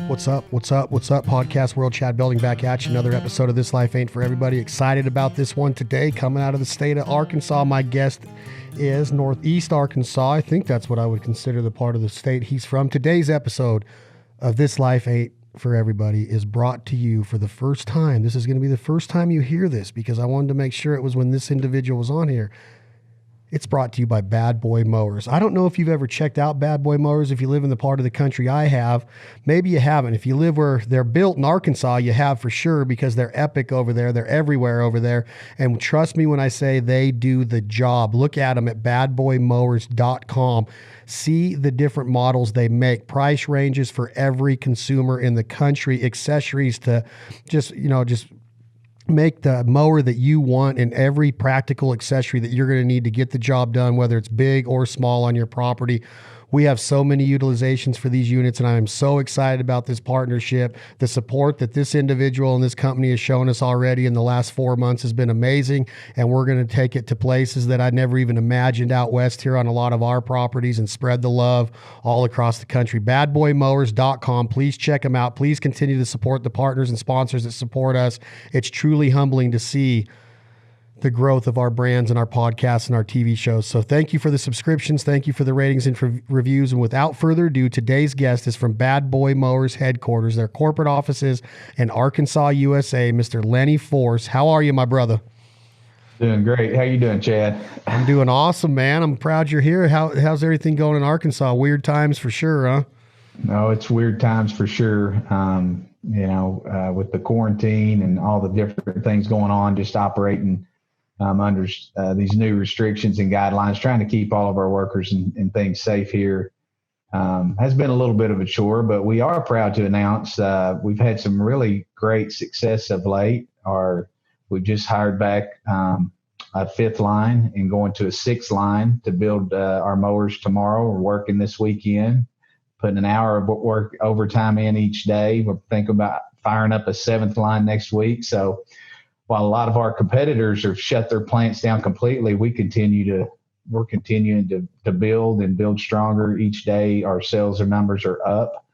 What's up? What's up? What's up? Podcast World, Chad Belding back at you. Another episode of This Life Ain't For Everybody. Excited about this one today. Coming out of the state of Arkansas. My guest is Northeast Arkansas. I think that's what I would consider the part of the state he's from. Today's episode of This Life Ain't For Everybody is brought to you for the first time. This is going to be the first time you hear this because I wanted to make sure it was when this individual was on here. It's brought to you by Bad Boy Mowers. I don't know if you've ever checked out Bad Boy Mowers. If you live in the part of the country I have, maybe you haven't. If you live where they're built in Arkansas, you have for sure because they're epic over there. They're everywhere over there. And trust me when I say they do the job. Look at them at badboymowers.com. See the different models they make. Price ranges for every consumer in the country. Accessories to just make the mower that you want and every practical accessory that you're going to need to get the job done, whether it's big or small on your property. We have so many utilizations for these units, and I am so excited about this partnership. The support that this individual and this company has shown us already in the last 4 months has been amazing, and we're going to take it to places that I never even imagined out west here on a lot of our properties and spread the love all across the country. Badboymowers.com. Please check them out. Please continue to support the partners and sponsors that support us. It's truly humbling to see the growth of our brands and our podcasts and our TV shows. So thank you for the subscriptions. Thank you for the ratings and for reviews. And without further ado, today's guest is from Bad Boy Mowers headquarters, their corporate offices in Arkansas, USA, Mr. Lenny Forrest. How are you, my brother? Doing great. How you doing, Chad? I'm doing awesome, man. I'm proud you're here. How's everything going in Arkansas? Weird times for sure, huh? No, it's weird times for sure. With the quarantine and all the different things going on, just operating under these new restrictions and guidelines, trying to keep all of our workers and things safe here has been a little bit of a chore, but we are proud to announce we've had some really great success of late. We've just hired back a fifth line and going to a sixth line to build our mowers tomorrow. We're working this weekend, putting an hour of work overtime in each day. We're thinking about firing up a seventh line next week. So while a lot of our competitors have shut their plants down completely, we're continuing to build stronger each day. Our sales numbers are up.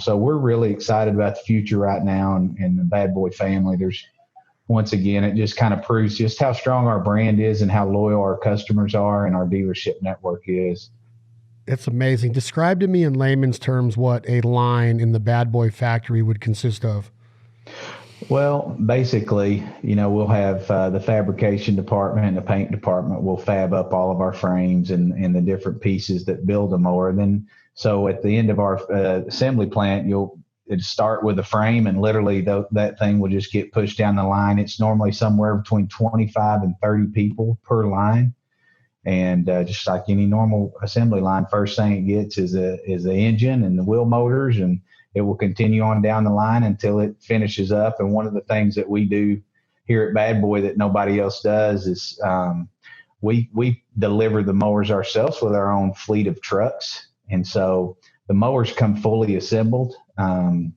So we're really excited about the future right now and the Bad Boy family. Once again, it just kind of proves just how strong our brand is and how loyal our customers are and our dealership network is. It's amazing. Describe to me in layman's terms what a line in the Bad Boy factory would consist of. Well, basically, we'll have the fabrication department and the paint department will fab up all of our frames and the different pieces that build a mower. So at the end of our assembly plant, it'd start with a frame and literally that thing will just get pushed down the line. It's normally somewhere between 25 and 30 people per line. And just like any normal assembly line, first thing it gets is the engine and the wheel motors, and it will continue on down the line until it finishes up. And one of the things that we do here at Bad Boy that nobody else does is we deliver the mowers ourselves with our own fleet of trucks. And so the mowers come fully assembled.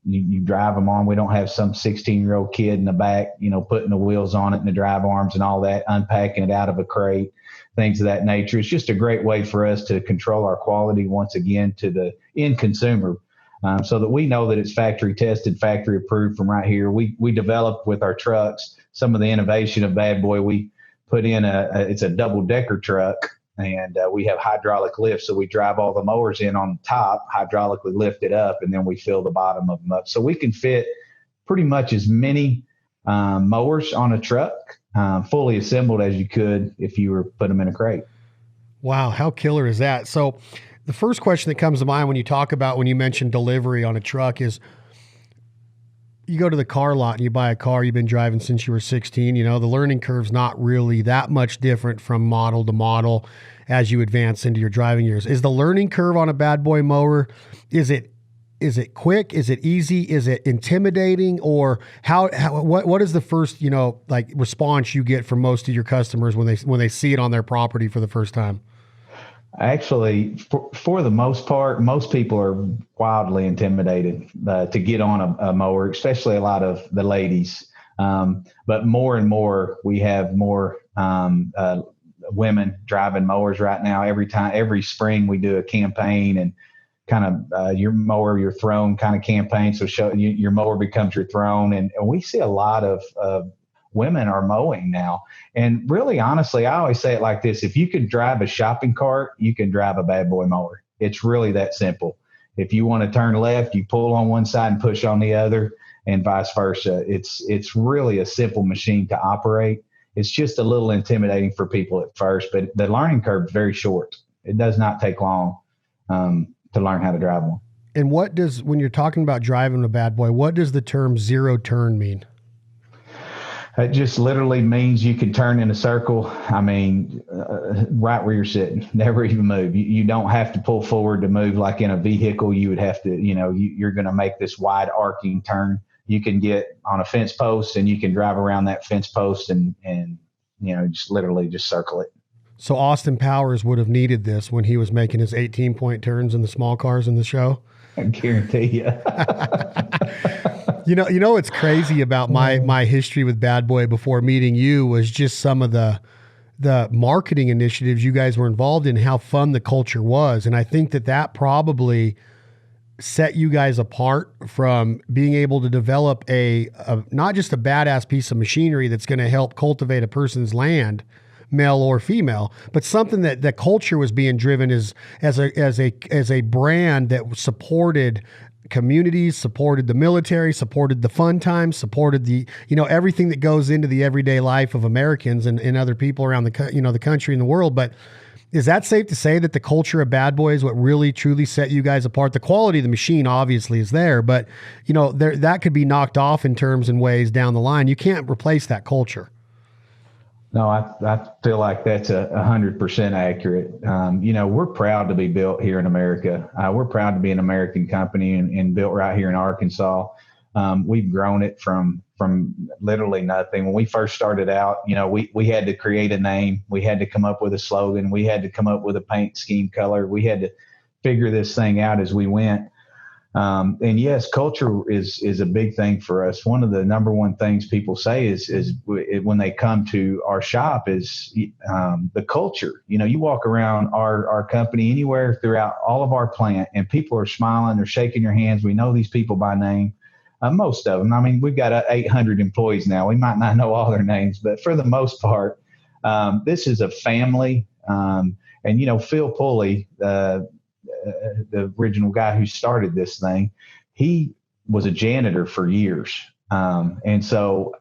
You drive them on. We don't have some 16-year-old kid in the back, putting the wheels on it and the drive arms and all that, unpacking it out of a crate, things of that nature. It's just a great way for us to control our quality once again to the end consumer. So that we know that it's factory tested, factory approved from right here. We developed with our trucks some of the innovation of Bad Boy. We put in it's a double decker truck, and we have hydraulic lift. So we drive all the mowers in on the top, hydraulically lift it up, and then we fill the bottom of them up. So we can fit pretty much as many mowers on a truck fully assembled as you could if you were put them in a crate. Wow, how killer is that? So the first question that comes to mind when you mention delivery on a truck is you go to the car lot and you buy a car you've been driving since you were 16. The learning curve's not really that much different from model to model as you advance into your driving years. Is the learning curve on a Bad Boy mower, is it quick? Is it easy? Is it intimidating? Or what is the first, response you get from most of your customers when they see it on their property for the first time? Actually, for the most part, most people are wildly intimidated to get on a mower, especially a lot of the ladies. But more and more, we have more women driving mowers right now. Every spring we do a campaign and your mower, your throne kind of campaign. So your mower becomes your throne. And we see a lot of women are mowing now. And really, honestly, I always say it like this. If you can drive a shopping cart, you can drive a bad boy mower. It's really that simple. If you want to turn left, you pull on one side and push on the other, and vice versa. It's really a simple machine to operate. It's just a little intimidating for people at first, but the learning curve is very short. It does not take long to learn how to drive one. And when you're talking about driving a bad boy, what does the term zero turn mean? It just literally means you can turn in a circle. I mean, right where you're sitting, never even move. You don't have to pull forward to move like in a vehicle. You would have to, you're going to make this wide arcing turn. You can get on a fence post and you can drive around that fence post and just literally just circle it. So Austin Powers would have needed this when he was making his 18-point turns in the small cars in the show. I guarantee you. You know what's crazy about my history with Bad Boy before meeting you was just some of the marketing initiatives you guys were involved in, how fun the culture was. And I think that probably set you guys apart from being able to develop a not just a badass piece of machinery that's going to help cultivate a person's land, male or female, but something that the culture was being driven as a brand that supported communities, supported the military, supported the fun times, supported the, everything that goes into the everyday life of Americans and other people around the country and the world. But is that safe to say that the culture of Bad Boy is what really truly set you guys apart? The quality of the machine obviously is there, but that could be knocked off in terms and ways down the line. You can't replace that culture. No, I feel like that's 100% accurate. We're proud to be built here in America. We're proud to be an American company and built right here in Arkansas. We've grown it from literally nothing. When we first started out, we had to create a name. We had to come up with a slogan. We had to come up with a paint scheme color. We had to figure this thing out as we went. And yes, culture is a big thing for us. One of the number one things people say is when they come to our shop is the culture. You walk around our company anywhere throughout all of our plant and people are smiling, they're shaking your hands. We know these people by name. Most of them. I mean, we've got 800 employees now. We might not know all their names, but for the most part, this is a family. And Phil Pulley, the original guy who started this thing, he was a janitor for years. And so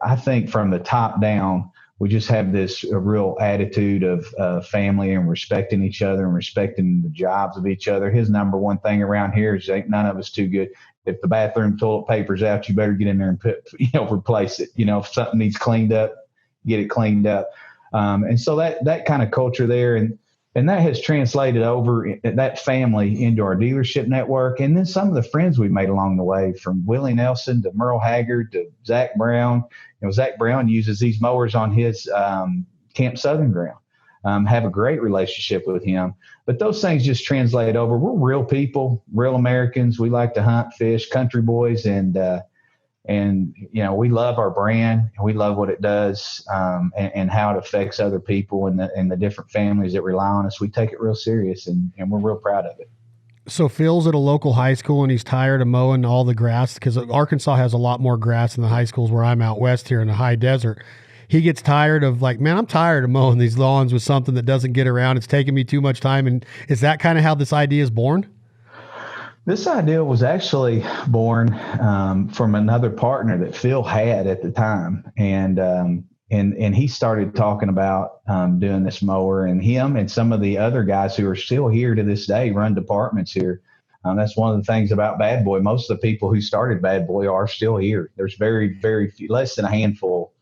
I think from the top down, we just have this real attitude of family and respecting each other and respecting the jobs of each other. His number one thing around here is ain't none of us too good. If the bathroom toilet paper's out, you better get in there and replace it. If something needs cleaned up, get it cleaned up. And so that kind of culture there, and that has translated over that family into our dealership network. And then some of the friends we've made along the way, from Willie Nelson to Merle Haggard to Zach Brown. Zach Brown uses these mowers on his Camp Southern ground. Have a great relationship with him. But those things just translate over. We're real people, real Americans. We like to hunt, fish, country boys, and we love our brand and we love what it does and how it affects other people and the different families that rely on us. We take it real serious and we're real proud of it. So Phil's at a local high school and he's tired of mowing all the grass because Arkansas has a lot more grass than the high schools where I'm out west here in the high desert. He gets tired of I'm tired of mowing these lawns with something that doesn't get around. It's taking me too much time. And is that kind of how this idea is born? This idea was actually born from another partner that Phil had at the time. And he started talking about doing this mower, and him and some of the other guys who are still here to this day run departments here. That's one of the things about Bad Boy. Most of the people who started Bad Boy are still here. There's very, very few, less than a handful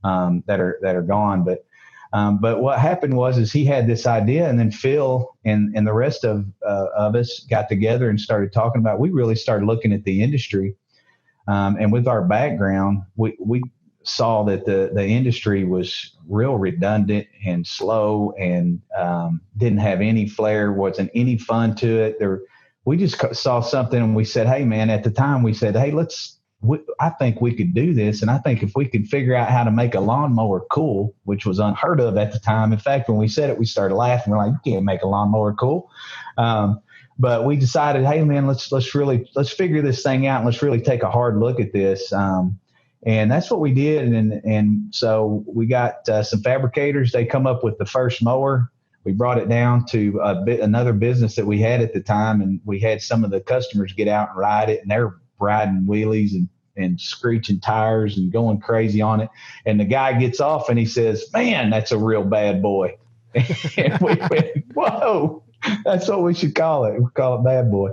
that are gone. But what happened was he had this idea, and then Phil and the rest of us got together and started talking about. We really started looking at the industry, and with our background, we saw that the industry was real redundant and slow and didn't have any flair, wasn't any fun to it. We just saw something and we said, hey, man, at the time we said, hey, I think we could do this. And I think if we could figure out how to make a lawnmower cool, which was unheard of at the time. In fact, when we said it, we started laughing. We're like, you can't make a lawnmower cool. but we decided, hey man, let's figure this thing out and let's really take a hard look at this. And that's what we did. And so we got some fabricators. They come up with the first mower. We brought it down to another business that we had at the time, and we had some of the customers get out and ride it, and they're riding wheelies and screeching tires and going crazy on it. And the guy gets off and he says, man, that's a real bad boy. And we went, whoa, that's what we should call it. We call it bad boy.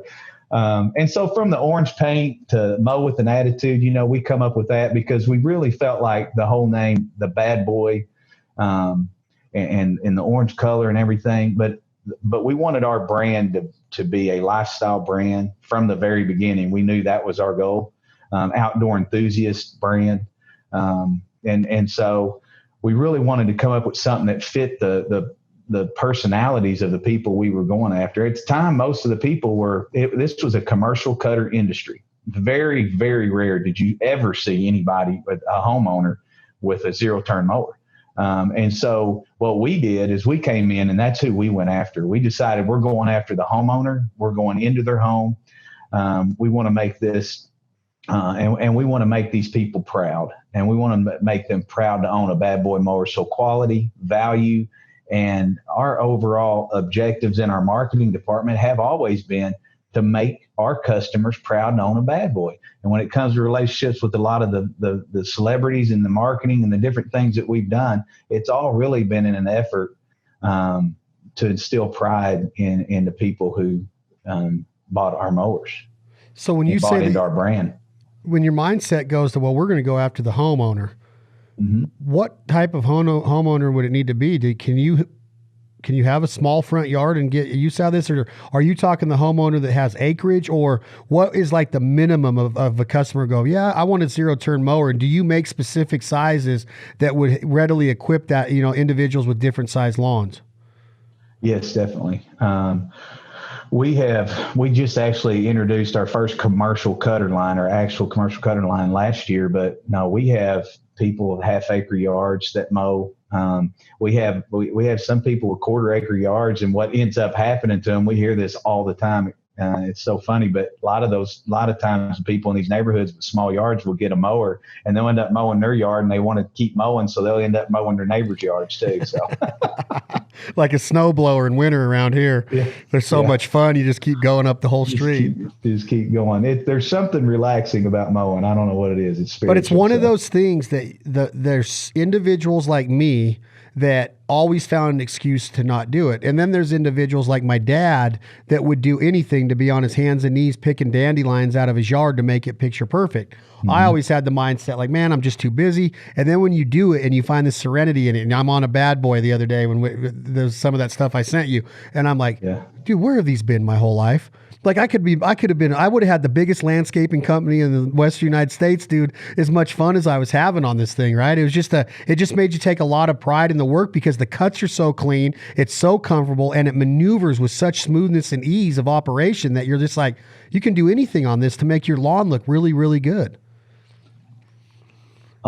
And so from the orange paint to mow with an attitude, we come up with that because we really felt like the whole name, the bad boy, and the orange color and everything. But we wanted our brand to be a lifestyle brand from the very beginning. We knew that was our goal, outdoor enthusiast brand. And so we really wanted to come up with something that fit the personalities of the people we were going after. At the time, most of the people this was a commercial cutter industry. Very, very rare did you ever see anybody, a homeowner, with a zero-turn mower. And so what we did is we came in, and that's who we went after. We decided we're going after the homeowner. We're going into their home. We want to make this, and we want to make these people proud, and we want to make them proud to own a bad boy mower. So quality, value, and our overall objectives in our marketing department have always been to make our customers proud to own a bad boy. And when it comes to relationships with a lot of the celebrities and the marketing and the different things that we've done, it's all really been in an effort to instill pride in the people who bought our mowers. So when you say into our brand, when your mindset goes to, well, we're going to go after the homeowner, mm-hmm. What type of homeowner would it need to be? Can you have a small front yard and get use out of this? Or are you talking the homeowner that has acreage, or what is like the minimum of a customer go, yeah, I want a zero-turn mower? And do you make specific sizes that would readily equip that, individuals with different size lawns? Yes, definitely. We just actually introduced our first commercial cutter line, or actual commercial cutter line, last year, but no, we have people with half-acre yards that mow. We have some people with quarter-acre yards, and what ends up happening to them, we hear this all the time. It's so funny, but a lot of times people in these neighborhoods with small yards will get a mower, and they'll end up mowing their yard, and they want to keep mowing, so they'll end up mowing their neighbor's yards too. So, like a snow blower in winter around here. Yeah. They're so much fun. You just keep going up the whole street. Just keep going. There's something relaxing about mowing. I don't know what it is. It's spiritual. But it's one of those things that there's individuals like me that always found an excuse to not do it. And then there's individuals like my dad that would do anything to be on his hands and knees picking dandelions out of his yard to make it picture perfect. Mm-hmm. I always had the mindset like, man, I'm just too busy. And then when you do it and you find the serenity in it, and I'm on a bad boy the other day when there's some of that stuff I sent you, and I'm like, dude, where have these been my whole life? Like I would have had the biggest landscaping company in the Western United States, dude, as much fun as I was having on this thing, right? It just made you take a lot of pride in the work because the cuts are so clean, it's so comfortable, and it maneuvers with such smoothness and ease of operation that you're just like, you can do anything on this to make your lawn look really, really good.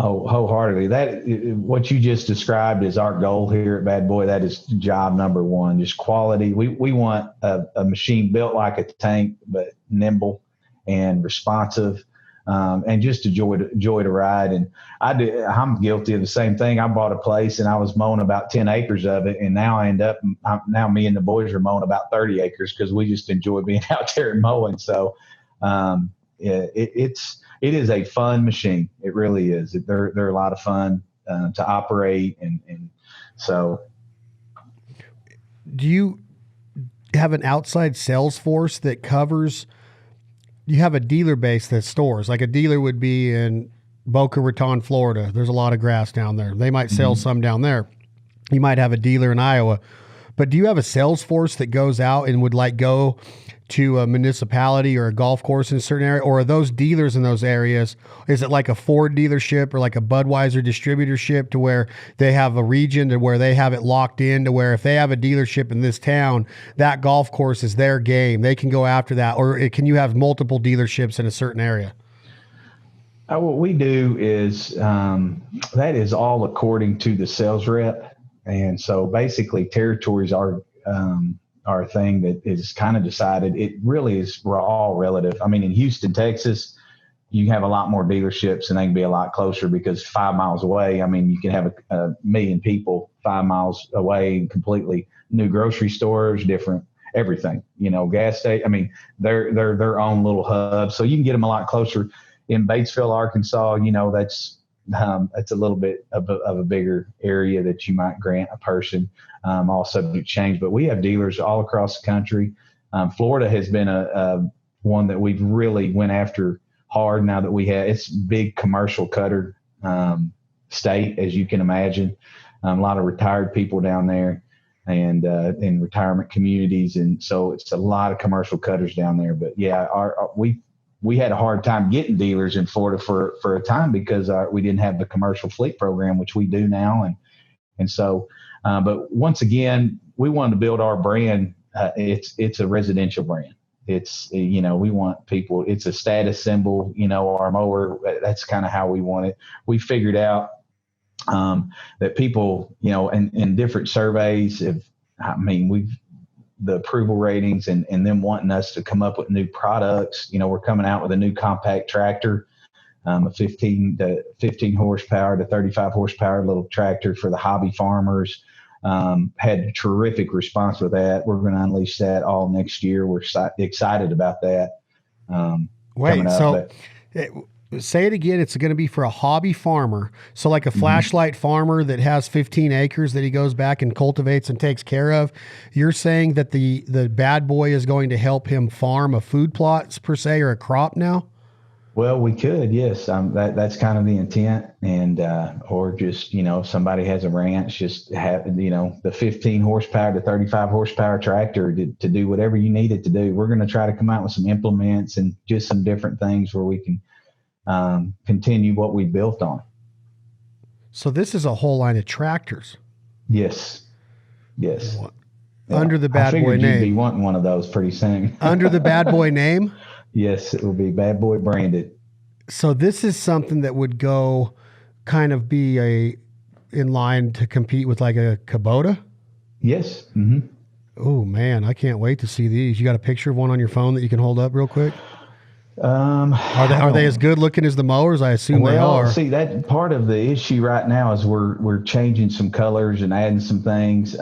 Oh, wholeheartedly. What you just described is our goal here at Bad Boy. That is job number one, just quality. We want a machine built like a tank, but nimble and responsive, and just a joy to ride. And I'm guilty of the same thing. I bought a place and I was mowing about 10 acres of it, and now now me and the boys are mowing about 30 acres because we just enjoy being out there and mowing. So it is a fun machine. It really is. They're a lot of fun to operate. And so. Do you have an outside sales force that covers, you have a dealer base that stores, like a dealer would be in Boca Raton, Florida. There's a lot of grass down there. They might sell some down there. You might have a dealer in Iowa, but do you have a sales force that goes out and would go to a municipality or a golf course in a certain area? Or are those dealers in those areas, is it like a Ford dealership or like a Budweiser distributorship to where they have a region to where they have it locked in to where if they have a dealership in this town, that golf course is their game, they can go after that? Or can you have multiple dealerships in a certain area? What we do is that is all according to the sales rep. And so basically territories are our thing that is kind of decided. It really is all relative. I mean, in Houston, Texas, you have a lot more dealerships and they can be a lot closer because 5 miles away, I mean, you can have a million people 5 miles away and completely new grocery stores, different everything, gas station. I mean, they're their own little hub. So you can get them a lot closer. In Batesville, Arkansas, that's a little bit of a bigger area that you might grant a person, all subject to change. But we have dealers all across the country. Florida has been a one that we've really went after hard now that it's big commercial cutter state, as you can imagine. A lot of retired people down there and in retirement communities. And so it's a lot of commercial cutters down there. But yeah, we had a hard time getting dealers in Florida for a time because we didn't have the commercial fleet program, which we do now. And so, but once again, we wanted to build our brand. It's a residential brand. It's, we want people, it's a status symbol, our mower, that's kind of how we want it. We figured out that people, in different surveys the approval ratings and them wanting us to come up with new products. We're coming out with a new compact tractor, a 15 horsepower to 35 horsepower little tractor for the hobby farmers. Had terrific response with that. We're going to unleash that all next year. We're excited about that. Say it again. It's going to be for a hobby farmer. So like a flashlight farmer that has 15 acres that he goes back and cultivates and takes care of. You're saying that the bad boy is going to help him farm a food plot per se, or a crop now? Well, we could, yes. That's kind of the intent. And, or just, if somebody has a ranch, just have, the 15 horsepower to 35 horsepower tractor to do whatever you need it to do. We're going to try to come out with some implements and just some different things where we can continue what we built on. So this is a whole line of tractors. Yes. Under the bad boy name. You'd be wanting one of those pretty soon. Under the bad boy name? Yes, it will be bad boy branded. So this is something that would go kind of be in line to compete with like a Kubota? Yes. Mm-hmm. Oh man, I can't wait to see these. You got a picture of one on your phone that you can hold up real quick? Are they as good looking as the mowers? I assume they are. See, that part of the issue right now is we're changing some colors and adding some things.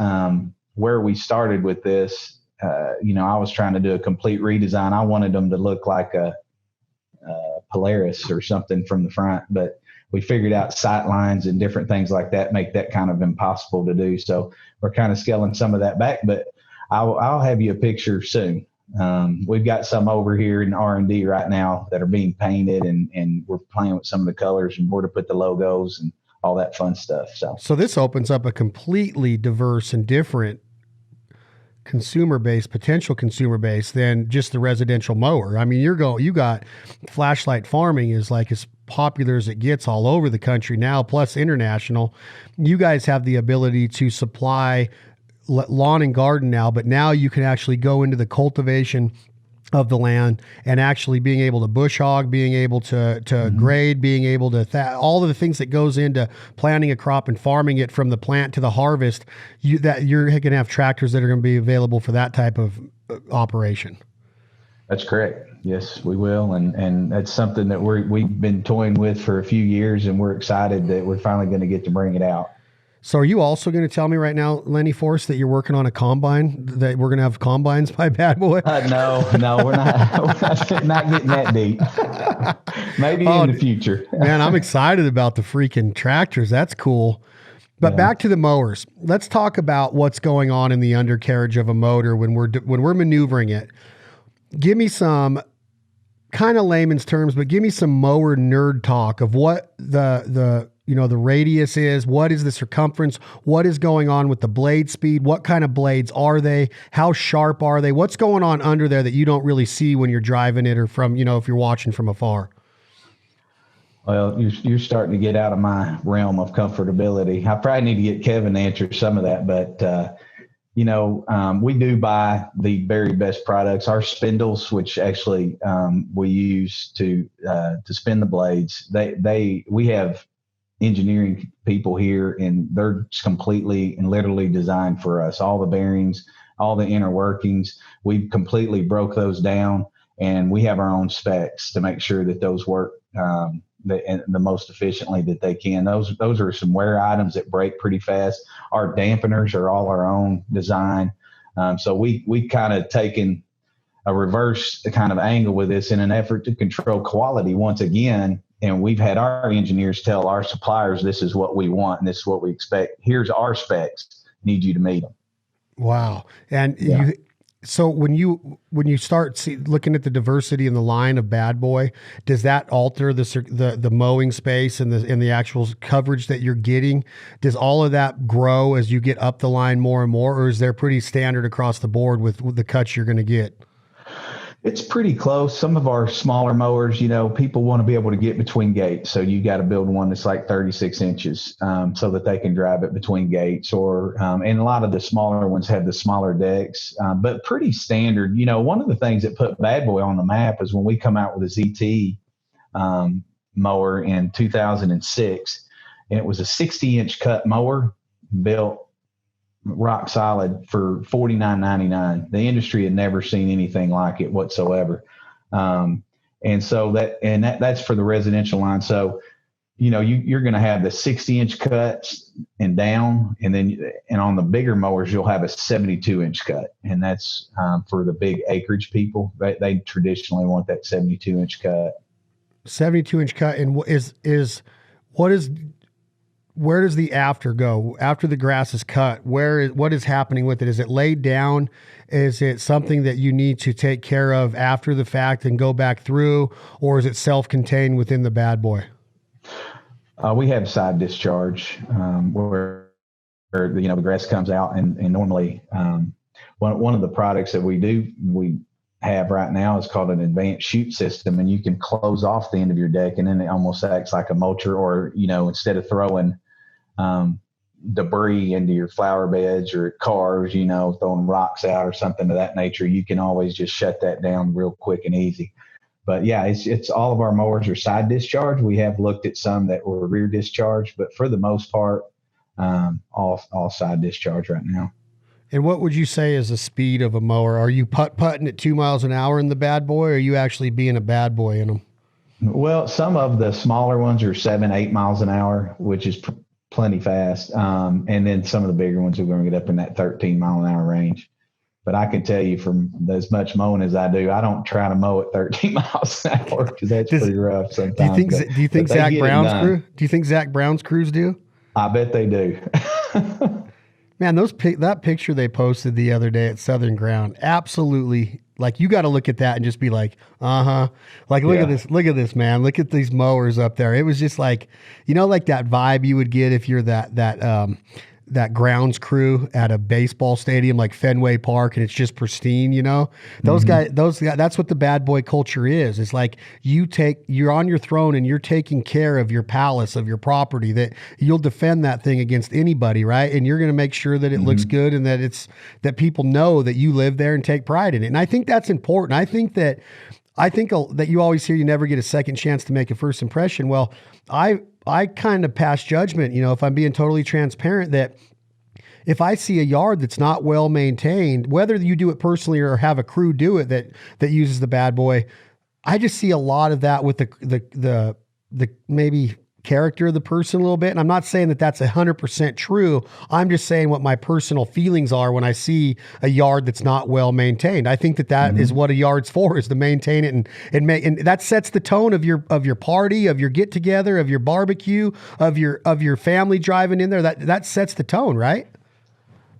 Where we started with this, I was trying to do a complete redesign. I wanted them to look like a Polaris or something from the front, but we figured out sight lines and different things like that make that kind of impossible to do. So we're kind of scaling some of that back, but I'll have you a picture soon. We've got some over here in R&D right now that are being painted and we're playing with some of the colors and where to put the logos and all that fun stuff. So this opens up a completely diverse and different potential consumer base than just the residential mower. I mean, you got flashlight farming is like as popular as it gets all over the country now, plus international. You guys have the ability to supply lawn and garden now, but now you can actually go into the cultivation of the land and actually being able to bush hog, being able to grade, being able to all of the things that goes into planting a crop and farming it from the plant to the harvest. You're going to have tractors that are going to be available for that type of operation. That's correct. Yes, we will. And that's something that we've been toying with for a few years, and we're excited that we're finally going to get to bring it out. So are you also going to tell me right now, Lenny Forrest, that you're working on a combine, that we're going to have combines by Bad Boy? No, we're not, not getting that deep. Maybe in the future. Man, I'm excited about the freaking tractors. That's cool. But back to the mowers. Let's talk about what's going on in the undercarriage of a motor when we're maneuvering it. Give me some kind of layman's terms, but give me some mower nerd talk of what the radius is, what is the circumference, what is going on with the blade speed, what kind of blades are they, how sharp are they, what's going on under there that you don't really see when you're driving it or from, if you're watching from afar? Well, you're starting to get out of my realm of comfortability. I probably need to get Kevin to answer some of that, but we do buy the very best products. Our spindles, which actually we use to spin the blades, we have engineering people here, and they're completely and literally designed for us. All the bearings, all the inner workings. We completely broke those down, and we have our own specs to make sure that those work the most efficiently that they can. Those are some wear items that break pretty fast. Our dampeners are all our own design. So we kind of taken a reverse kind of angle with this in an effort to control quality once again. And we've had our engineers tell our suppliers, this is what we want and this is what we expect. Here's our specs. Need you to meet them. Wow. And so when you start looking at the diversity in the line of Bad Boy, does that alter the mowing space and the actual coverage that you're getting? Does all of that grow as you get up the line more and more, or is there pretty standard across the board with the cuts you're going to get? It's pretty close. Some of our smaller mowers, people want to be able to get between gates. So you got to build one that's like 36 inches so that they can drive it between gates. And a lot of the smaller ones have the smaller decks, but pretty standard. One of the things that put Bad Boy on the map is when we come out with a ZT mower in 2006, and it was a 60-inch cut mower built rock solid for $49.99. The industry had never seen anything like it whatsoever. And so that's for the residential line. So, you're going to have the 60-inch cuts and down, and on the bigger mowers, you'll have a 72-inch cut. And that's for the big acreage people. They traditionally want that 72-inch cut. 72-inch cut. And where does the after go after the grass is cut? What is happening with it? Is it laid down? Is it something that you need to take care of after the fact and go back through, or is it self-contained within the Bad Boy? We have side discharge where the grass comes out, and normally one of the products that we have right now is called an advanced chute system, and you can close off the end of your deck, and then it almost acts like a mulcher, or instead of throwing debris into your flower beds or cars, throwing rocks out or something of that nature, you can always just shut that down real quick and easy. But yeah, it's all of our mowers are side discharge. We have looked at some that were rear discharge, but for the most part, all side discharge right now. And what would you say is the speed of a mower? Are you putting at 2 miles an hour in the Bad Boy, or are you actually being a bad boy in them? Well, some of the smaller ones are 7-8 miles an hour, which is plenty fast. And then some of the bigger ones are going to get up in that 13 mile an hour range. But I can tell you from as much mowing as I do, I don't try to mow at 13 miles an hour because that's pretty rough sometimes. Do you think Zach Brown's crew? Do you think Zach Brown's crews do? I bet they do. Man, that picture they posted the other day at Southern Ground, absolutely. Like, you got to look at that and just be like, like, look at this, man. Look at these mowers up there. It was just like, like that vibe you would get if you're that grounds crew at a baseball stadium like Fenway Park, and it's just pristine, those guys, that's what the Bad Boy culture is. It's like you're on your throne and you're taking care of your palace, of your property, that you'll defend that thing against anybody. Right. And you're going to make sure that it looks good and that people know that you live there and take pride in it. And I think that's important. I think that you always hear you never get a second chance to make a first impression. Well, I kind of pass judgment, if I'm being totally transparent, that if I see a yard that's not well maintained, whether you do it personally or have a crew do it that uses the Bad Boy, I just see a lot of that with the maybe character of the person a little bit. And I'm not saying that that's 100% true. I'm just saying what my personal feelings are when I see a yard that's not well maintained. I think that is what a yard's for, is to maintain it and that sets the tone of your party, of your get together, of your barbecue, of your family driving in there. That sets the tone, right?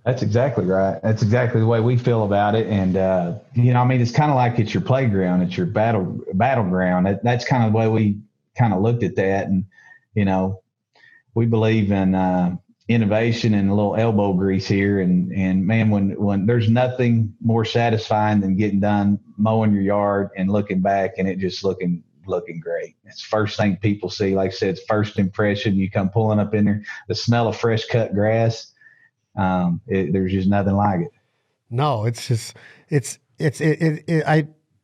That's exactly right. That's exactly the way we feel about it. And, it's kind of like it's your playground. It's your battleground. That's kind of the way we kind of looked at that. And, we believe in innovation and a little elbow grease here. And man, when there's nothing more satisfying than getting done mowing your yard and looking back and it just looking great. It's the first thing people see. Like I said, it's first impression. You come pulling up in there, the smell of fresh cut grass. There's just nothing like it. No, it's just,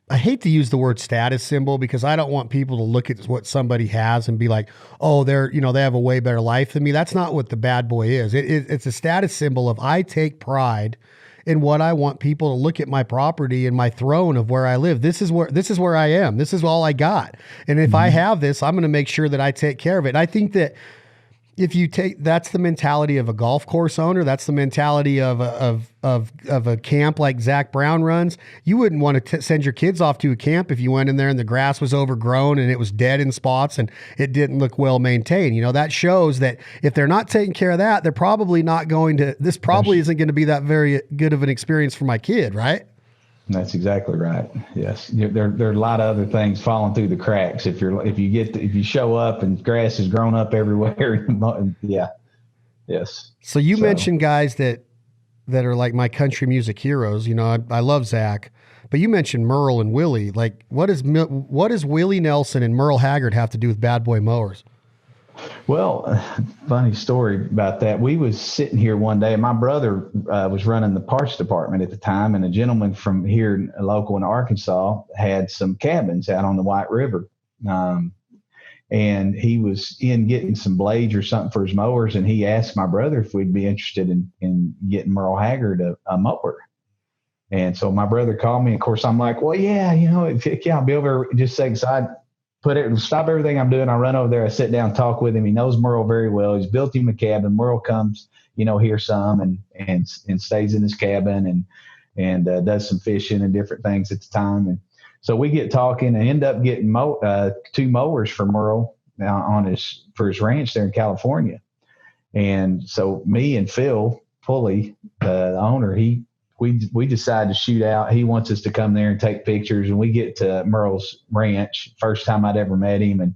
I hate to use the word status symbol because I don't want people to look at what somebody has and be like, oh, they have a way better life than me. That's not what the Bad Boy is. It's a status symbol of I take pride and what I want people to look at my property and my throne of where I live. This is where I am. This is all I got. And if I have this, I'm going to make sure that I take care of it. And I think that if you take, that's the mentality of a golf course owner. That's the mentality of a camp like Zach Brown runs. You wouldn't want to send your kids off to a camp if you went in there and the grass was overgrown and it was dead in spots and it didn't look well maintained. That shows that if they're not taking care of that, they're probably not going to, this probably isn't going to be that very good of an experience for my kid, right? That's exactly right. Yes, there are a lot of other things falling through the cracks. If you show up and grass has grown up everywhere, yeah, yes. So you mentioned guys that are like my country music heroes. I love Zach, but you mentioned Merle and Willie. Like, what does Willie Nelson and Merle Haggard have to do with Bad Boy Mowers? Well, funny story about that. We was sitting here one day, and my brother was running the parts department at the time, and a gentleman from here, local in Arkansas, had some cabins out on the White River. And he was in getting some blades or something for his mowers, and he asked my brother if we'd be interested in getting Merle Haggard a mower. And so my brother called me. Of course, I'm like, well, yeah, I'll be over just a second. So I stop everything I'm doing. I run over there. I sit down, talk with him. He knows Merle very well. He's built him a cabin. Merle comes, here some and stays in his cabin and does some fishing and different things at the time. And so we get talking and end up getting 2 mowers for Merle for his ranch there in California. And so me and Phil Pulley, the owner, we decided to shoot out. He wants us to come there and take pictures, and we get to Merle's ranch. First time I'd ever met him and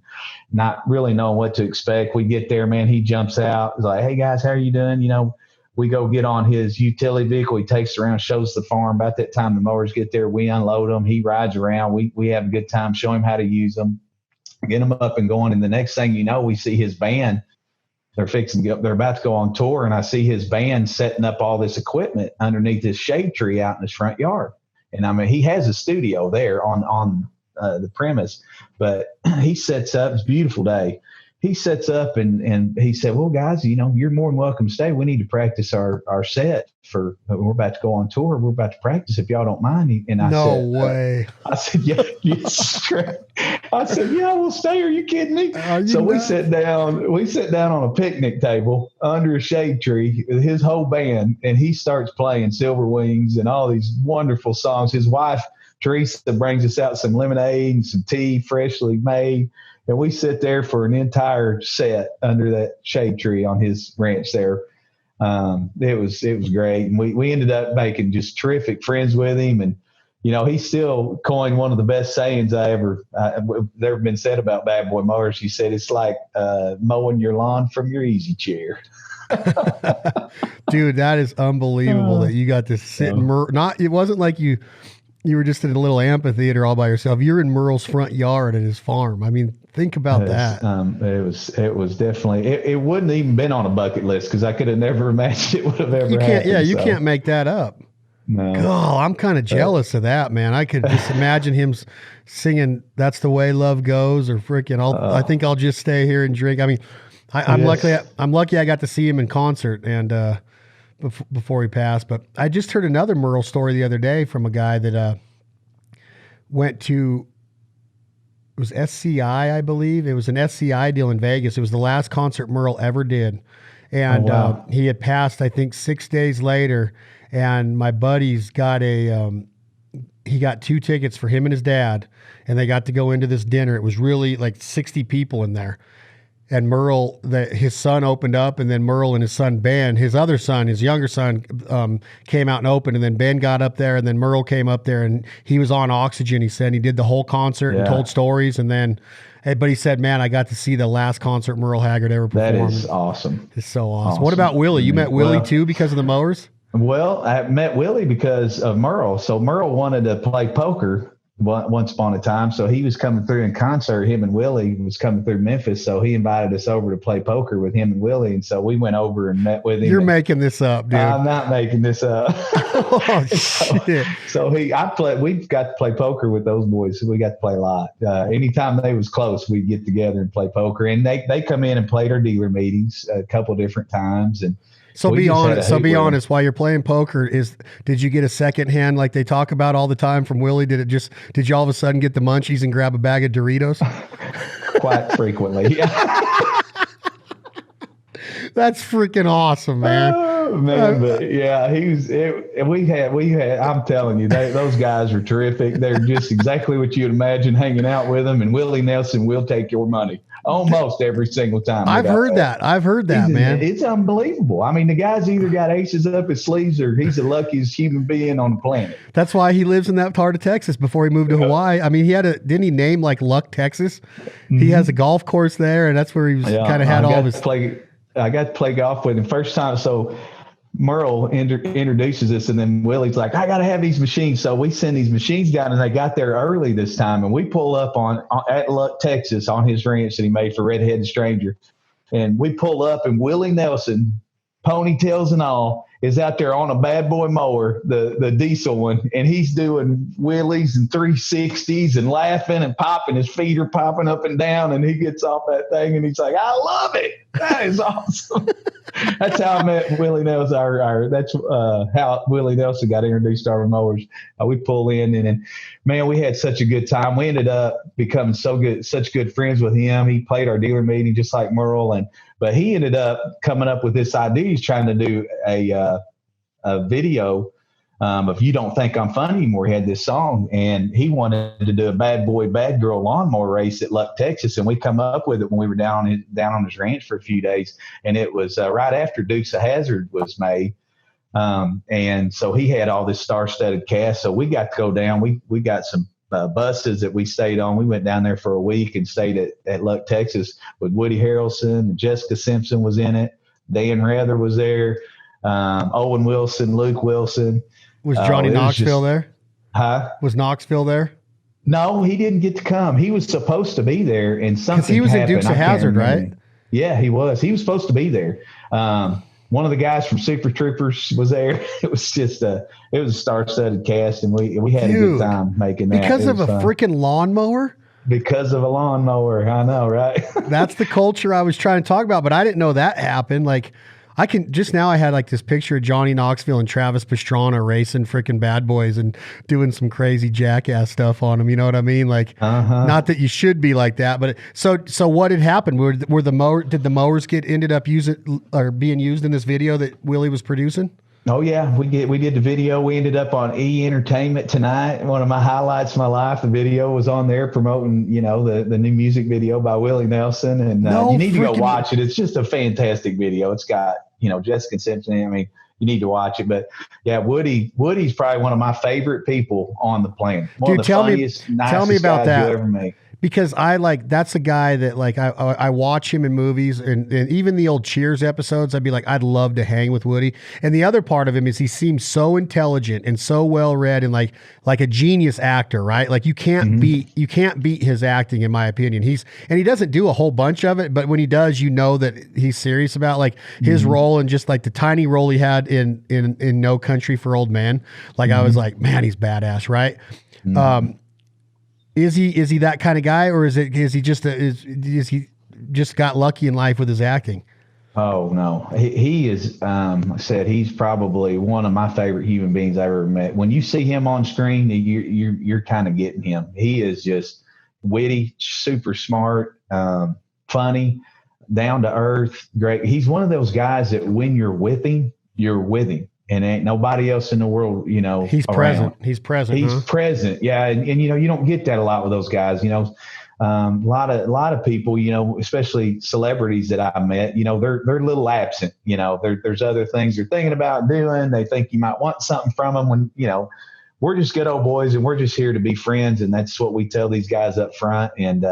not really knowing what to expect. We get there, man, he jumps out. He's like, hey guys, how are you doing? We go get on his utility vehicle. He takes us around, shows the farm. About that time the mowers get there, we unload them. He rides around. We have a good time, show him how to use them, get them up and going. And the next thing you know, we see his van. They're about to go on tour, and I see his band setting up all this equipment underneath this shade tree out in his front yard. And I mean, he has a studio there on the premise, but he sets up. It's a beautiful day. He sets up and he said, well, guys, you're more than welcome to stay. We need to practice our set we're about to go on tour. We're about to practice if y'all don't mind. And I no said, way. I said, yeah, I said, yeah, we'll stay. Are you kidding me? So we sat down on a picnic table under a shade tree with his whole band, and he starts playing Silver Wings and all these wonderful songs. His wife, Teresa, brings us out some lemonade and some tea freshly made. And we sit there for an entire set under that shade tree on his ranch there. It was great. And we ended up making just terrific friends with him. And, he still coined one of the best sayings ever been said about Bad Boy Mowers. He said, it's like mowing your lawn from your easy chair. Dude, that is unbelievable that you got to sit it wasn't like you were just in a little amphitheater all by yourself. You're in Merle's front yard at his farm. I mean, think about that. It was definitely, it wouldn't even been on a bucket list because I could have never imagined it would have ever happened. Yeah, you can't make that up. No. Oh, I'm kind of jealous of that, man. I could just imagine him singing "That's the Way Love Goes" or freaking. I think I'll just stay here and drink. I mean, I'm lucky. I'm lucky I got to see him in concert and before he passed. But I just heard another Merle story the other day from a guy that went to. It was SCI, I believe. It was an SCI deal in Vegas. It was the last concert Merle ever did, and he had passed, I think, 6 days later. And my buddy's got he got 2 tickets for him and his dad, and they got to go into this dinner. It was really like 60 people in there. And Merle, his son opened up, and then Merle and his son, Ben, his other son, his younger son, came out and opened, and then Ben got up there, and then Merle came up there, and he was on oxygen, he said. He did the whole concert and told stories, and then, but he said, man, I got to see the last concert Merle Haggard ever performed. That is awesome. It's so awesome. What about Willie? You met Willie too because of the mowers? Well, I met Willie because of Merle. So Merle wanted to play poker once upon a time. So he was coming through in concert. Him and Willie was coming through Memphis. So he invited us over to play poker with him and Willie. And so we went over and met with him. You're making this up, dude. I'm not making this up. Oh, shit. So we got to play poker with those boys. So we got to play a lot. Anytime they was close, we'd get together and play poker. And they come in and played our dealer meetings a couple different times. And So We be just had a honest. So hoot be with him. honest. While you're playing poker, did you get a second hand like they talk about all the time from Willie? Did you all of a sudden get the munchies and grab a bag of Doritos? Quite frequently. Yeah. That's freaking awesome, man. Oh, man, but yeah, we had, I'm telling you, those guys are terrific. They're just exactly what you'd imagine hanging out with them. And Willie Nelson will take your money almost every single time. I've heard that, man. It's unbelievable. I mean, the guy's either got aces up his sleeves or he's the luckiest human being on the planet. That's why he lives in that part of Texas before he moved to Hawaii. I mean, didn't he name like Luck, Texas? Mm-hmm. He has a golf course there, and that's where he kind of had all of his. I got to play golf with him first time. So Merle introduces us, and then Willie's like, I got to have these machines. So we send these machines down, and they got there early this time. And we pull up at Luck, Texas, on his ranch that he made for Redheaded Stranger. And we pull up, and Willie Nelson, ponytails and all, is out there on a bad boy mower, the diesel one, and he's doing wheelies and 360s and laughing and popping. His feet are popping up and down, and he gets off that thing, and he's like, I love it. That is awesome. That's how I met Willie Nelson. That's how Willie Nelson got introduced to our mowers. We pull in, and man, we had such a good time. We ended up becoming such good friends with him. He played our dealer meeting just like Merle, but he ended up coming up with this idea. He's trying to do a video of You Don't Think I'm Funny Anymore. He had this song, and he wanted to do a bad boy, bad girl lawnmower race at Luck, Texas. And we come up with it when we were down on his ranch for a few days. And it was right after Dukes of Hazzard was made. And so he had all this star-studded cast. So we got to go down. We got some buses that we stayed on. We went down there for a week and stayed at Luck, Texas with Woody Harrelson. And Jessica Simpson was in it. Dan Rather was there. Owen Wilson, Luke Wilson. Was Johnny Knoxville there? Huh? Was Knoxville there? No, he didn't get to come. He was supposed to be there, and something he was happened. in Dukes of Hazzard, right? Yeah, he was. He was supposed to be there. One of the guys from Super Troopers was there. It was just it was a star-studded cast, and we had a good time making that. Because of a freaking lawnmower? Because of a lawnmower. I know, right? That's the culture I was trying to talk about, but I didn't know that happened. Like, I had like this picture of Johnny Knoxville and Travis Pastrana racing freaking bad boys and doing some crazy jackass stuff on them. You know what I mean? Like, not that you should be like that, but so what had happened? Did the mowers ended up being used in this video that Willie was producing? Oh yeah, we did the video. We ended up on E Entertainment Tonight. One of my highlights of my life. The video was on there promoting, the new music video by Willie Nelson, and you need to go watch it. It's just a fantastic video. It's got Jessica Simpson. I mean, you need to watch it. But yeah, Woody's probably one of my favorite people on the planet. One of the funniest, nicest guys you'll ever meet. Because that's a guy that I watch him in movies and even the old Cheers episodes. I'd be like, I'd love to hang with Woody. And the other part of him is he seems so intelligent and so well read and like a genius actor, right? Like you can't beat his acting, in my opinion. He doesn't do a whole bunch of it, but when he does, that he's serious about like his role and just like the tiny role he had in No Country for Old Men. Like I was like, man, he's badass, right? Is he that kind of guy, or is he just got lucky in life with his acting? Oh no, he is. I said he's probably one of my favorite human beings I ever met. When you see him on screen, you're kind of getting him. He is just witty, super smart, funny, down to earth, great. He's one of those guys that when you're with him, and ain't nobody else in the world, he's around. He's present. He's present. Yeah. And you don't get that a lot with those guys, a lot of people, especially celebrities that I met, they're a little absent, there's other things they're thinking about doing. They think you might want something from them when, we're just good old boys and we're just here to be friends. And that's what we tell these guys up front. And,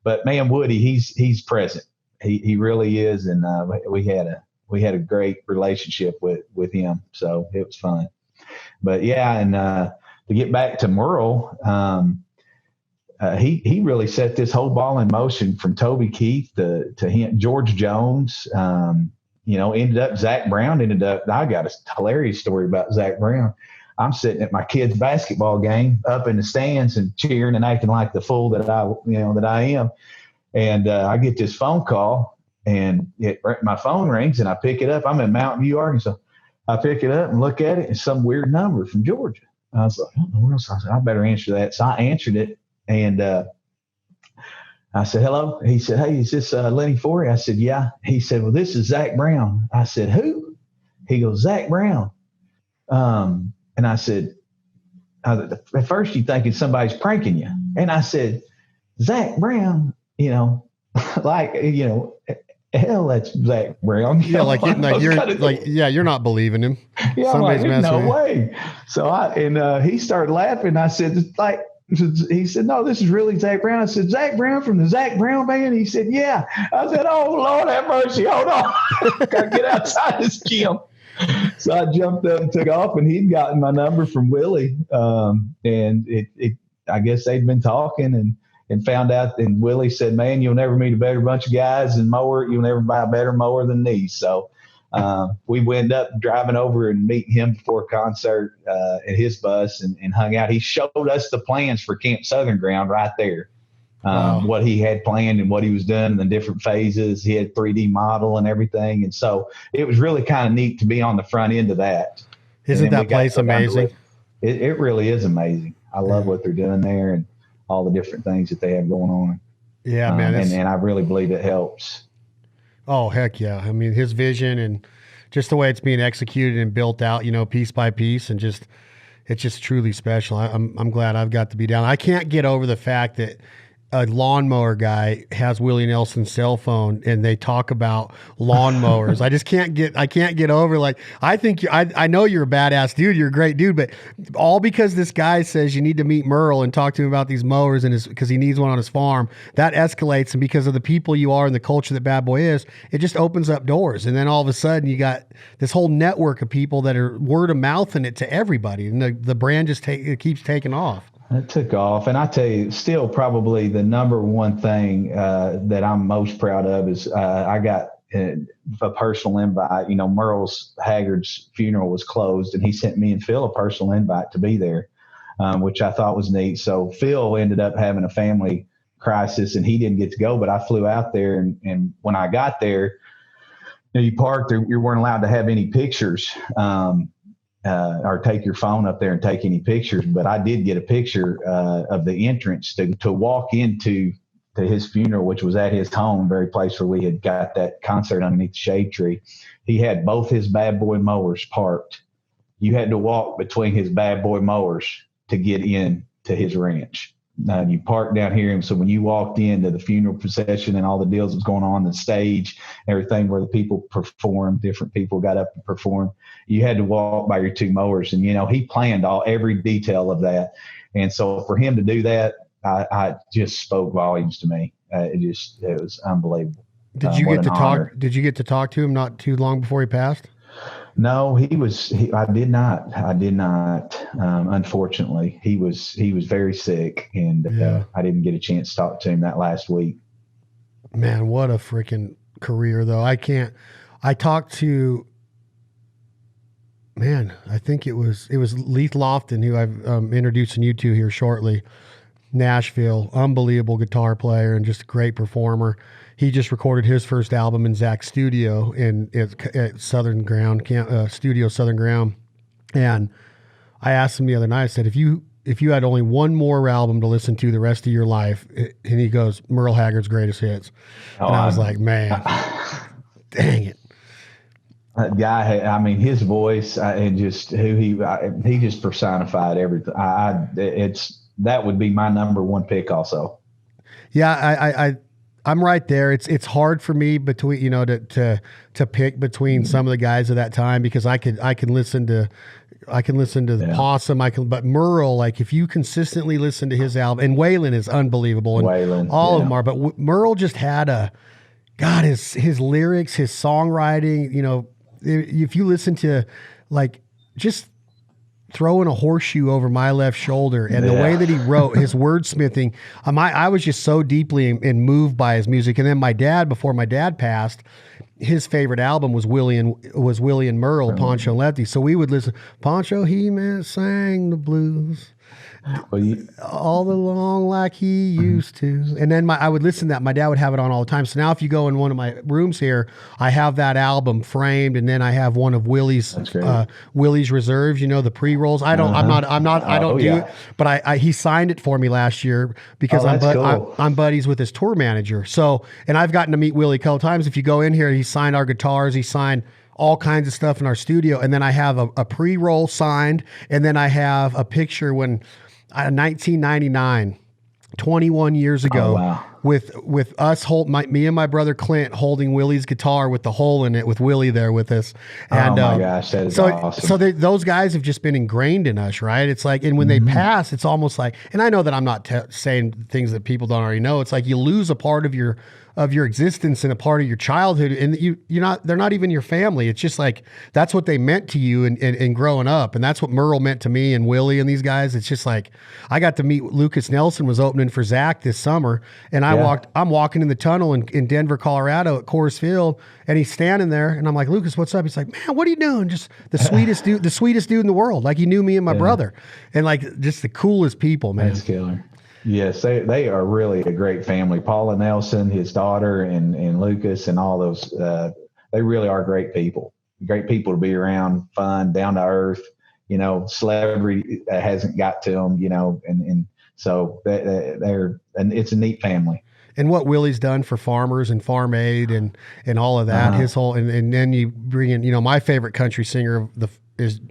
but man, Woody, he's present. He really is. And, we had a great relationship with him. So it was fun. But yeah, and to get back to Merle, he really set this whole ball in motion from Toby Keith to him, George Jones. Zach Brown ended up. I got a hilarious story about Zach Brown. I'm sitting at my kid's basketball game up in the stands and cheering and acting like the fool that I am. And I get this phone call and my phone rings, and I pick it up. I'm in Mountain View, Arkansas. I pick it up and look at it. It's some weird number from Georgia. I was like, I don't know what else. I said, I better answer that. So I answered it, and I said, hello. He said, hey, is this Lenny Forey? I said, yeah. He said, well, this is Zach Brown. I said, who? He goes, Zach Brown. And I said, at first you thinking somebody's pranking you. And I said, Zach Brown, like, hell, that's Zach Brown. Yeah, you're not believing him. Yeah, somebody's I'm like, no with way. So he started laughing. I said, he said, no, this is really Zach Brown. I said, Zach Brown from the Zach Brown Band? He said, yeah. I said, oh, Lord have mercy. Hold on. Got to get outside this gym. So I jumped up and took off, and he'd gotten my number from Willie. And I guess they'd been talking and found out. And Willie said, man, you'll never meet a better bunch of guys than mower. You'll never buy a better mower than these. So we wound up driving over and meeting him before a concert at his bus and hung out. He showed us the plans for Camp Southern Ground right there. Wow. What he had planned and what he was doing in the different phases. He had 3D model and everything. And so it was really kind of neat to be on the front end of that. Isn't that place amazing? It really is amazing. I love what they're doing there and all the different things that they have going on. Yeah, man. And I really believe it helps. Oh, heck yeah. I mean, his vision and just the way it's being executed and built out, piece by piece, and it's just truly special. I'm glad I've got to be down. I can't get over the fact that a lawnmower guy has Willie Nelson's cell phone and they talk about lawnmowers. I can't get over, like, I know you're a badass dude. You're a great dude, but all because this guy says you need to meet Merle and talk to him about these mowers because he needs one on his farm, that escalates. And because of the people you are and the culture that Bad Boy is, it just opens up doors. And then all of a sudden you got this whole network of people that are word of mouthing it to everybody. And the brand just it keeps taking off. It took off. And I tell you, still probably the number one thing that I'm most proud of is I got a personal invite. Merle's Haggard's funeral was closed, and he sent me and Phil a personal invite to be there, which I thought was neat. So Phil ended up having a family crisis, and he didn't get to go, but I flew out there. And when I got there, you parked there, you weren't allowed to have any pictures. Or take your phone up there and take any pictures. But I did get a picture of the entrance to walk into his funeral, which was at his home, very place where we had got that concert underneath the shade tree. He had both his Bad Boy mowers parked. You had to walk between his Bad Boy mowers to get in to his ranch. You parked down here, and so when you walked into the funeral procession and all the deals that was going on the stage, everything where the people performed, different people got up and performed, you had to walk by your two mowers. And he planned every detail of that. And so for him to do that, I just spoke volumes to me. It was unbelievable. Did you get to talk? Did you get to talk to him not too long before he passed? No, I did not. Unfortunately, he was very sick, and I didn't get a chance to talk to him that last week. Man, what a freaking career, though. I talked to, I think it was Leith Lofton, who I'm introducing you to here shortly. Nashville, unbelievable guitar player and just a great performer. He just recorded his first album in Zach's studio at Southern Ground, Studio Southern Ground. And I asked him the other night, I said, if you had only one more album to listen to the rest of your life, and he goes, Merle Haggard's Greatest Hits. And I was like, man, dang it. That guy, his voice and just who he just personified everything. That would be my number one pick also. Yeah, I'm right there. It's hard for me between to pick between some of the guys of that time, because I can listen to the Possum. But Merle, like, if you consistently listen to his album, and Waylon is unbelievable, and Waylon, all of them are. But Merle just had his lyrics, his songwriting. If you listen to, like, just throwing a horseshoe over my left shoulder and the way that he wrote his wordsmithing, I was just so deeply moved by his music. And then my dad, before my dad passed, his favorite album was Willie and Merle, Poncho and Lefty. So we would listen. Poncho, he sang the blues, Well, all along like he used to. And then I would listen to that. My dad would have it on all the time. So now if you go in one of my rooms here, I have that album framed, and then I have one of that's great. Willie's reserves, the pre-rolls. I don't I don't do it, but he signed it for me last year because cool. I'm buddies with his tour manager. So, and I've gotten to meet Willie a couple times. If you go in here, he signed our guitars, he signed all kinds of stuff in our studio. And then I have a pre-roll signed, and then I have a picture when 1999, 21 years ago, wow. with us me and my brother Clint holding Willie's guitar with the hole in it, with Willie there with us. And, oh my gosh, that is awesome. So those guys have just been ingrained in us, right? It's like, and when they pass, it's almost like, and I know that I'm not saying things that people don't already know. It's like you lose a part of your existence and a part of your childhood, and they're not even your family. It's just like, that's what they meant to you in growing up. And that's what Merle meant to me and Willie and these guys. It's just like, I got to meet Lucas Nelson was opening for Zach this summer, and I'm walking in the tunnel in Denver, Colorado at Coors Field, and he's standing there, and I'm like, Lucas, what's up? He's like, man, what are you doing? Just the sweetest dude, the sweetest dude in the world. Like, he knew me and my brother, and like, just the coolest people, man. That's killer. Yes, they are really a great family. Paula Nelson, his daughter, and Lucas, and all those, they really are great people. Great people to be around, fun, down to earth, celebrity hasn't got to them, and so and it's a neat family. And what Willie's done for farmers and Farm Aid and all of that, his whole, and then you bring in, my favorite country singer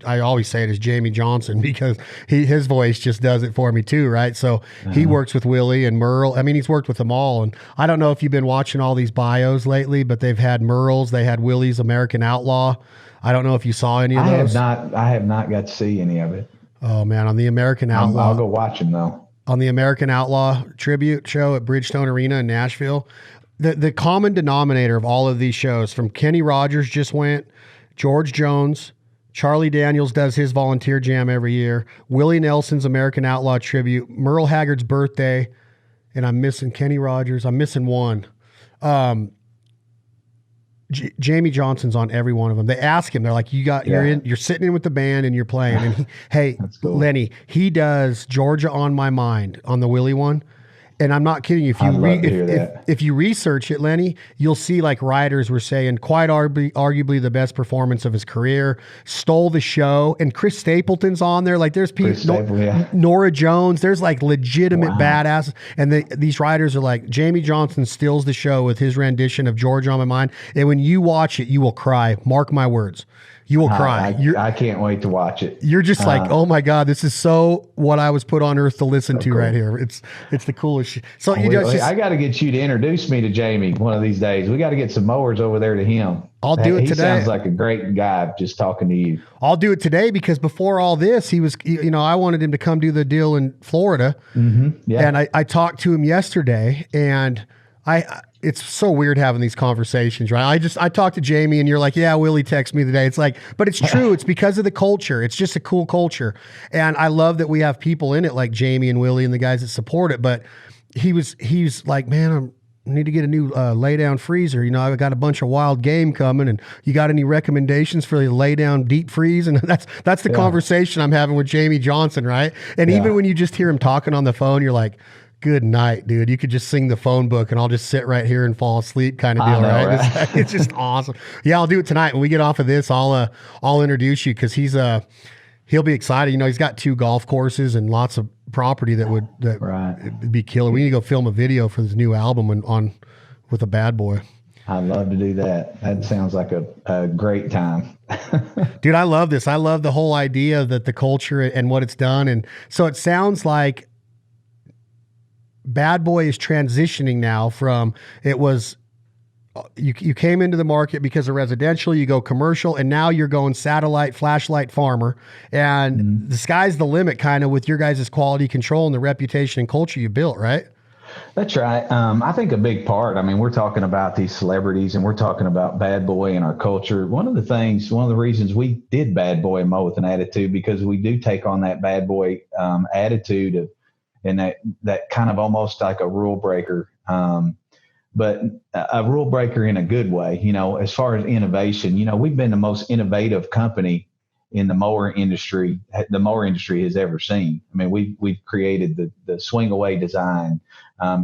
I always say it is Jamie Johnson, because his voice just does it for me too, right? So he works with Willie and Merle. I mean, he's worked with them all. And I don't know if you've been watching all these bios lately, but they've had Merle's, they had Willie's American Outlaw. I don't know if you saw any of those. I have not got to see any of it. Oh man, on the American Outlaw. I'll go watch them though. On the American Outlaw tribute show at Bridgestone Arena in Nashville, the common denominator of all of these shows, from Kenny Rogers just went, George Jones, Charlie Daniels does his volunteer jam every year, Willie Nelson's American Outlaw tribute, Merle Haggard's birthday, and I'm missing Kenny Rogers. I'm missing one. Jamie Johnson's on every one of them. They ask him, they're like, you're sitting in with the band and you're playing. And hey, cool. Lenny, he does Georgia on My Mind on the Willie one. And I'm not kidding you. If you research it, Lenny, you'll see, like, writers were saying, quite arguably the best performance of his career, stole the show. And Chris Stapleton's on there. Like, there's people, Nora Jones. There's like legitimate badasses. And these writers are like, Jamie Johnson steals the show with his rendition of Georgia on My Mind. And when you watch it, you will cry. Mark my words. You will cry. I can't wait to watch it. You're just like, oh my God, this is so what I was put on earth to listen to cool. right here. It's the coolest shit. So I got to get you to introduce me to Jamie one of these days. We got to get some mowers over there to him. I'll do it today. He sounds like a great guy just talking to you. I'll do it today, because before all this, he was, I wanted him to come do the deal in Florida. Yeah. And I talked to him yesterday, and it's so weird having these conversations, right? I talked to Jamie, and you're like, yeah, Willie texted me today. It's like, but it's true. It's because of the culture. It's just a cool culture. And I love that we have people in it like Jamie and Willie and the guys that support it. But he's like, man, I need to get a new lay down freezer. I've got a bunch of wild game coming, and you got any recommendations for the lay down deep freeze? And that's the conversation I'm having with Jamie Johnson, right? And even when you just hear him talking on the phone, you're like, good night, dude. You could just sing the phone book and I'll just sit right here and fall asleep, kind of deal, right? It's just awesome. Yeah, I'll do it tonight. When we get off of this, I'll introduce you, because he'll be excited. He's got 2 golf courses and lots of property that would be killer. We need to go film a video for this new album with a bad boy. I'd love to do that. That sounds like a great time. Dude, I love this. I love the whole idea that the culture and what it's done. And so it sounds like Bad Boy is transitioning now from, it was, you came into the market because of residential, you go commercial, and now you're going satellite, flashlight, farmer, and the sky's the limit, kind of, with your guys' quality control and the reputation and culture you built, right? That's right. I think a big part, we're talking about these celebrities, and we're talking about Bad Boy and our culture. One of the reasons we did Bad Boy Mow with an Attitude, because we do take on that bad boy attitude of, and that kind of almost like a rule breaker, but a rule breaker in a good way. As far as innovation, we've been the most innovative company in the mower industry has ever seen. I mean, we've created the swing away design,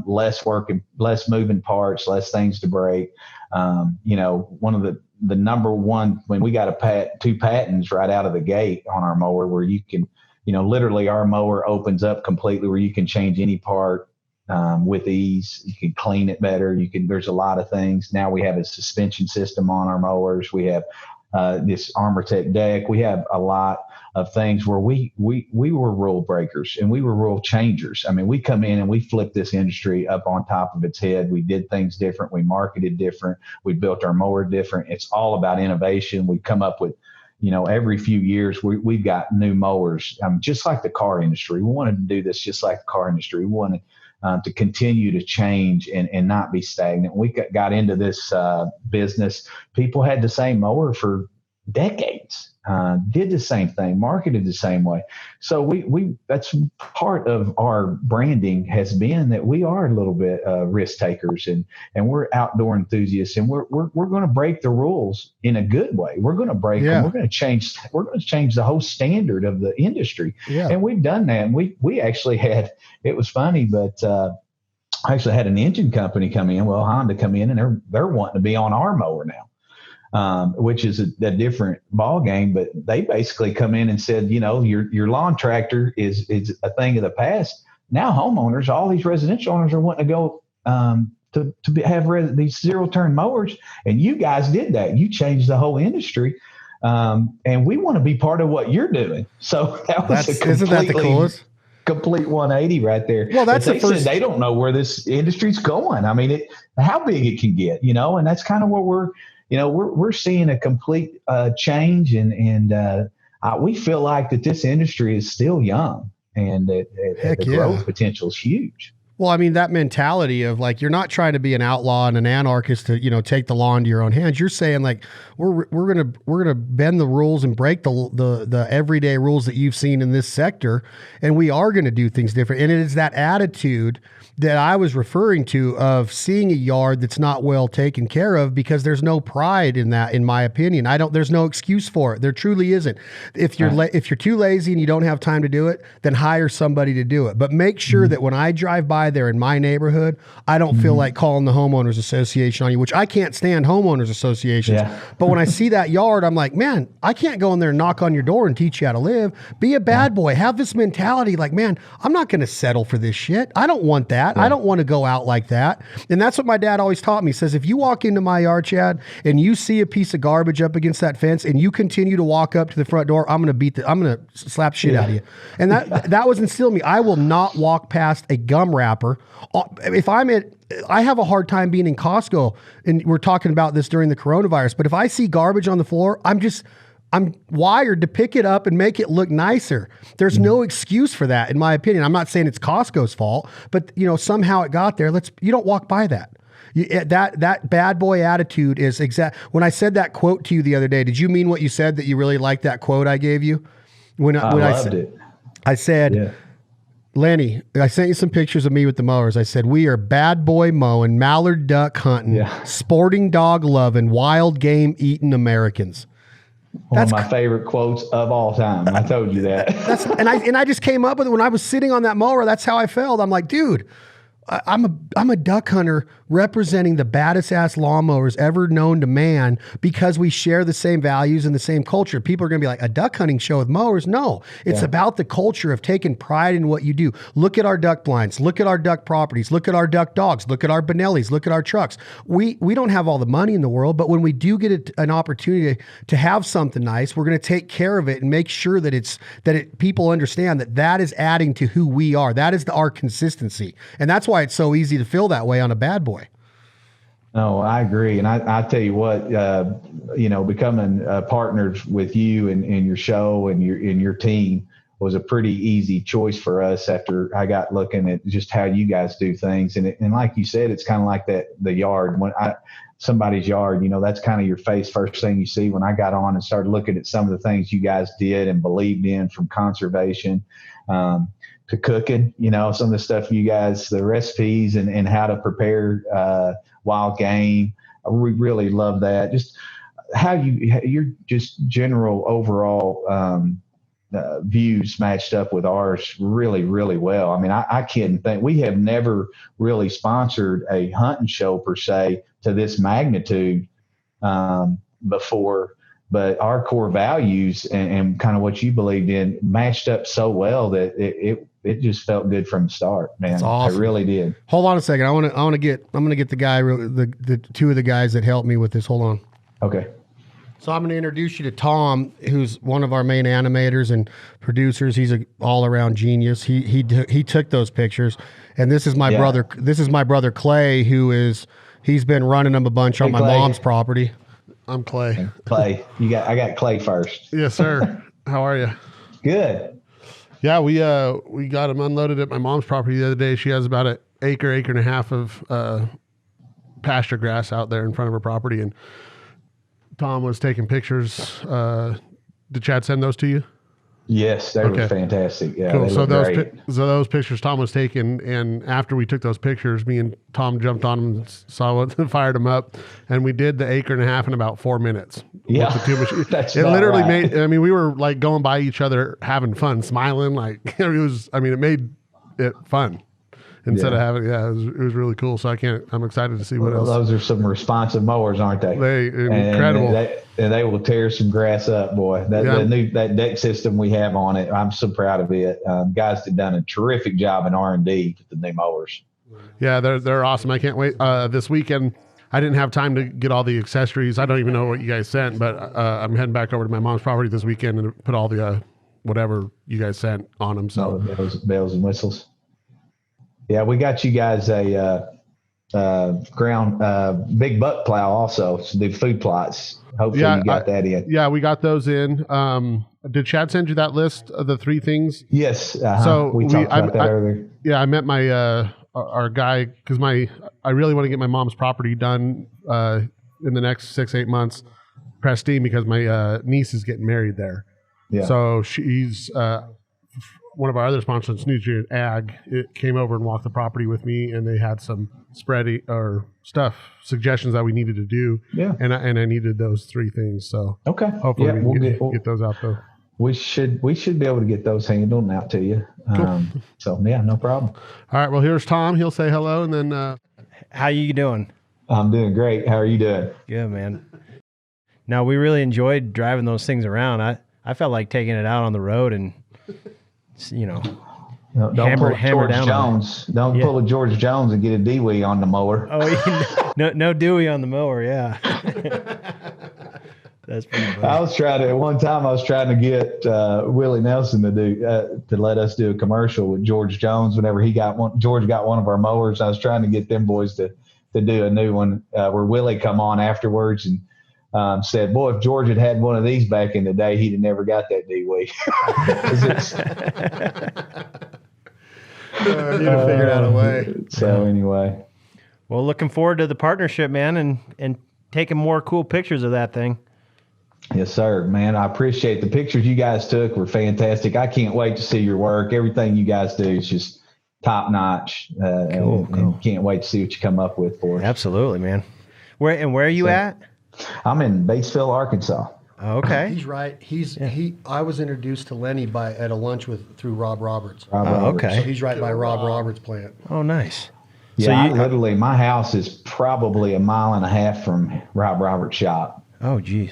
less work and less moving parts, less things to break. One of the number one, when we got two patents right out of the gate on our mower, where you can, literally our mower opens up completely where you can change any part with ease. You can clean it better. There's a lot of things. Now we have a suspension system on our mowers. We have this ArmorTech deck. We have a lot of things where we were rule breakers and we were rule changers. I mean, we come in and we flipped this industry up on top of its head. We did things different. We marketed different. We built our mower different. It's all about innovation. We come up with, every few years we've got new mowers, just like the car industry. We wanted to do this just like the car industry. We wanted to continue to change and not be stagnant. We got into this business. People had the same mower for decades, did the same thing, marketed the same way. So we that's part of our branding has been that we are a little bit risk takers and we're outdoor enthusiasts, and we're going to break the rules in a good way. We're going to break them. We're going to change the whole standard of the industry. Yeah. And we've done that. And we actually had, it was funny, but I actually had an engine company come in, Honda come in, and they're wanting to be on our mower now. Which is a different ball game, but they basically come in and said, your lawn tractor is a thing of the past. Now homeowners, all these residential owners are wanting to go have these zero turn mowers, and you guys did that. You changed the whole industry, and we want to be part of what you're doing. So isn't that the coolest? Complete 180 right there. Well, that's said they don't know where this industry's going. I mean, how big it can get, and that's kind of what we're seeing a complete change, and we feel like that this industry is still young, and the growth potential is huge. Well, I mean, that mentality of like, you're not trying to be an outlaw and an anarchist to, take the law into your own hands. You're saying like, we're gonna bend the rules and break the everyday rules that you've seen in this sector, and we are going to do things different. And it is that attitude that I was referring to of seeing a yard that's not well taken care of, because there's no pride in that, in my opinion. There's no excuse for it. There truly isn't. If you're if you're too lazy and you don't have time to do it, then hire somebody to do it. But make sure that when I drive by there in my neighborhood, I don't feel like calling the homeowners association on you, which I can't stand homeowners associations. Yeah. But when I see that yard, I'm like, man, I can't go in there and knock on your door and teach you how to live. Be a bad boy. Have this mentality like, man, I'm not going to settle for this shit. I don't want that. Yeah. I don't want to go out like that. And that's what my dad always taught me. He says, if you walk into my yard, Chad, and you see a piece of garbage up against that fence and you continue to walk up to the front door, I'm going to slap the shit out of you. And that was instilled in me. I will not walk past a gum wrapper. If I have a hard time being in Costco, and we're talking about this during the coronavirus, but if I see garbage on the floor, I'm wired to pick it up and make it look nicer. There's no excuse for that, in my opinion. I'm not saying it's Costco's fault, but somehow it got there. You don't walk by that. That bad boy attitude is exact. When I said that quote to you the other day, did you mean what you said, that you really liked that quote I gave you? I loved it. I said, yeah. Lenny, I sent you some pictures of me with the mowers. I said, we are bad boy mowing, mallard duck hunting, sporting dog loving, wild game eating Americans. One of my favorite quotes of all time. I told you that. And I just came up with it when I was sitting on that mower. That's how I felt. I'm like, dude, I'm a duck hunter representing the baddest ass lawnmowers ever known to man, because we share the same values and the same culture. People are going to be like, a duck hunting show with mowers? No, it's about the culture of taking pride in what you do. Look at our duck blinds. Look at our duck properties. Look at our duck dogs. Look at our Benellis. Look at our trucks. We don't have all the money in the world, but when we do get an opportunity to have something nice, we're going to take care of it and make sure that people understand that is adding to who we are. That is our consistency. And that's why it's so easy to feel that way on a bad boy. No, I agree. And I tell you what, becoming partners with you and your show and your team was a pretty easy choice for us after I got looking at just how you guys do things. And like you said, it's kind of like the yard. When somebody's yard, that's kind of your first thing you see. When I got on and started looking at some of the things you guys did and believed in, from conservation to cooking, some of the stuff you guys, the recipes and how to prepare wild game. We really love that. Just your just general overall views matched up with ours really, really well. I mean, I can't think we have never really sponsored a hunting show per se to this magnitude before, but our core values and kind of what you believed in matched up so well that it just felt good from the start, man. That's awesome. I really did. Hold on a second. I'm gonna get the guy, the two of the guys that helped me with this. Hold on. Okay. So I'm going to introduce you to Tom, who's one of our main animators and producers. He's an all-around genius. He took those pictures, and this is my brother. This is my brother Clay, he's been running them a bunch on my mom's property. I'm Clay. Clay, I got Clay first. Yes, sir. How are you? Good. Yeah, we got him unloaded at my mom's property the other day. She has about an acre and a half of pasture grass out there in front of her property, and Tom was taking pictures. Did Chad send those to you? Yes, they were fantastic. Yeah, cool. So those pictures Tom was taking, and after we took those pictures, me and Tom jumped on them, saw what, fired them up, and we did the acre and a half in about 4 minutes. Yeah, it literally made. I mean, we were like going by each other, having fun, smiling. Like it was. I mean, it made it fun. Instead of having, it was really cool. So I'm excited to see what else. Those are some responsive mowers, aren't they? Incredible. And they will tear some grass up, boy. That deck system we have on it, I'm so proud of it. Guys have done a terrific job in R&D with the new mowers. Yeah, they're awesome. I can't wait. This weekend, I didn't have time to get all the accessories. I don't even know what you guys sent, but I'm heading back over to my mom's property this weekend and put all the whatever you guys sent on them. So bells and whistles. Yeah, we got you guys a big buck plow also to do food plots. Hopefully you got that in. Yeah, we got those in. Did Chad send you that list of the 3 things? Yes. So we talked about that earlier. Yeah, I met my our guy because I really want to get my mom's property done in the next 6-8 months, Prestine, because my niece is getting married there. Yeah. So she's one of our other sponsors, Nutrient Ag, it came over and walked the property with me, and they had some suggestions that we needed to do. Yeah. And I needed those 3 things. So okay. Hopefully we'll get those out though. We should be able to get those handled and out to you. Cool. So yeah, no problem. All right. Well, here's Tom. He'll say hello, and then how you doing? I'm doing great. How are you doing? Good, man. No, we really enjoyed driving those things around. I felt like taking it out on the road and don't pull a George Jones. Don't pull a George Jones and get a Dewey on the mower. Oh, no Dewey on the mower. Yeah. That's pretty funny. At one time I was trying to get Willie Nelson to let us do a commercial with George Jones whenever George got one of our mowers. I was trying to get them boys to do a new one where Willie come on afterwards and said, boy, if George had one of these back in the day, he'd have never got that D-Way. He'd have figured out a way. So anyway. Well, looking forward to the partnership, man, and taking more cool pictures of that thing. Yes, sir, man. I appreciate the pictures you guys took were fantastic. I can't wait to see your work. Everything you guys do is just top notch. Cool. And can't wait to see what you come up with for us. Absolutely, man. Where are you at? I'm in Batesville, Arkansas. Oh, okay. He's right. I was introduced to Lenny at a lunch through Rob Roberts. Okay. So he's right by Rob Roberts' plant. Oh, nice. Yeah, so literally, my house is probably 1.5 miles from Rob Roberts' shop. Oh, geez.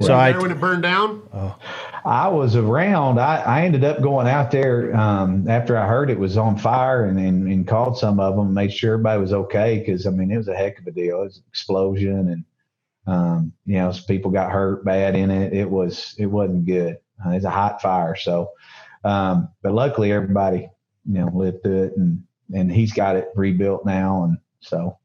So when it burned down? Oh. I was around. I ended up going out there after I heard it was on fire and called some of them and made sure everybody was okay because, I mean, it was a heck of a deal. It was an explosion and, some people got hurt bad in it. It wasn't good. It's a hot fire. So, but luckily everybody, lived through it and he's got it rebuilt now. And so.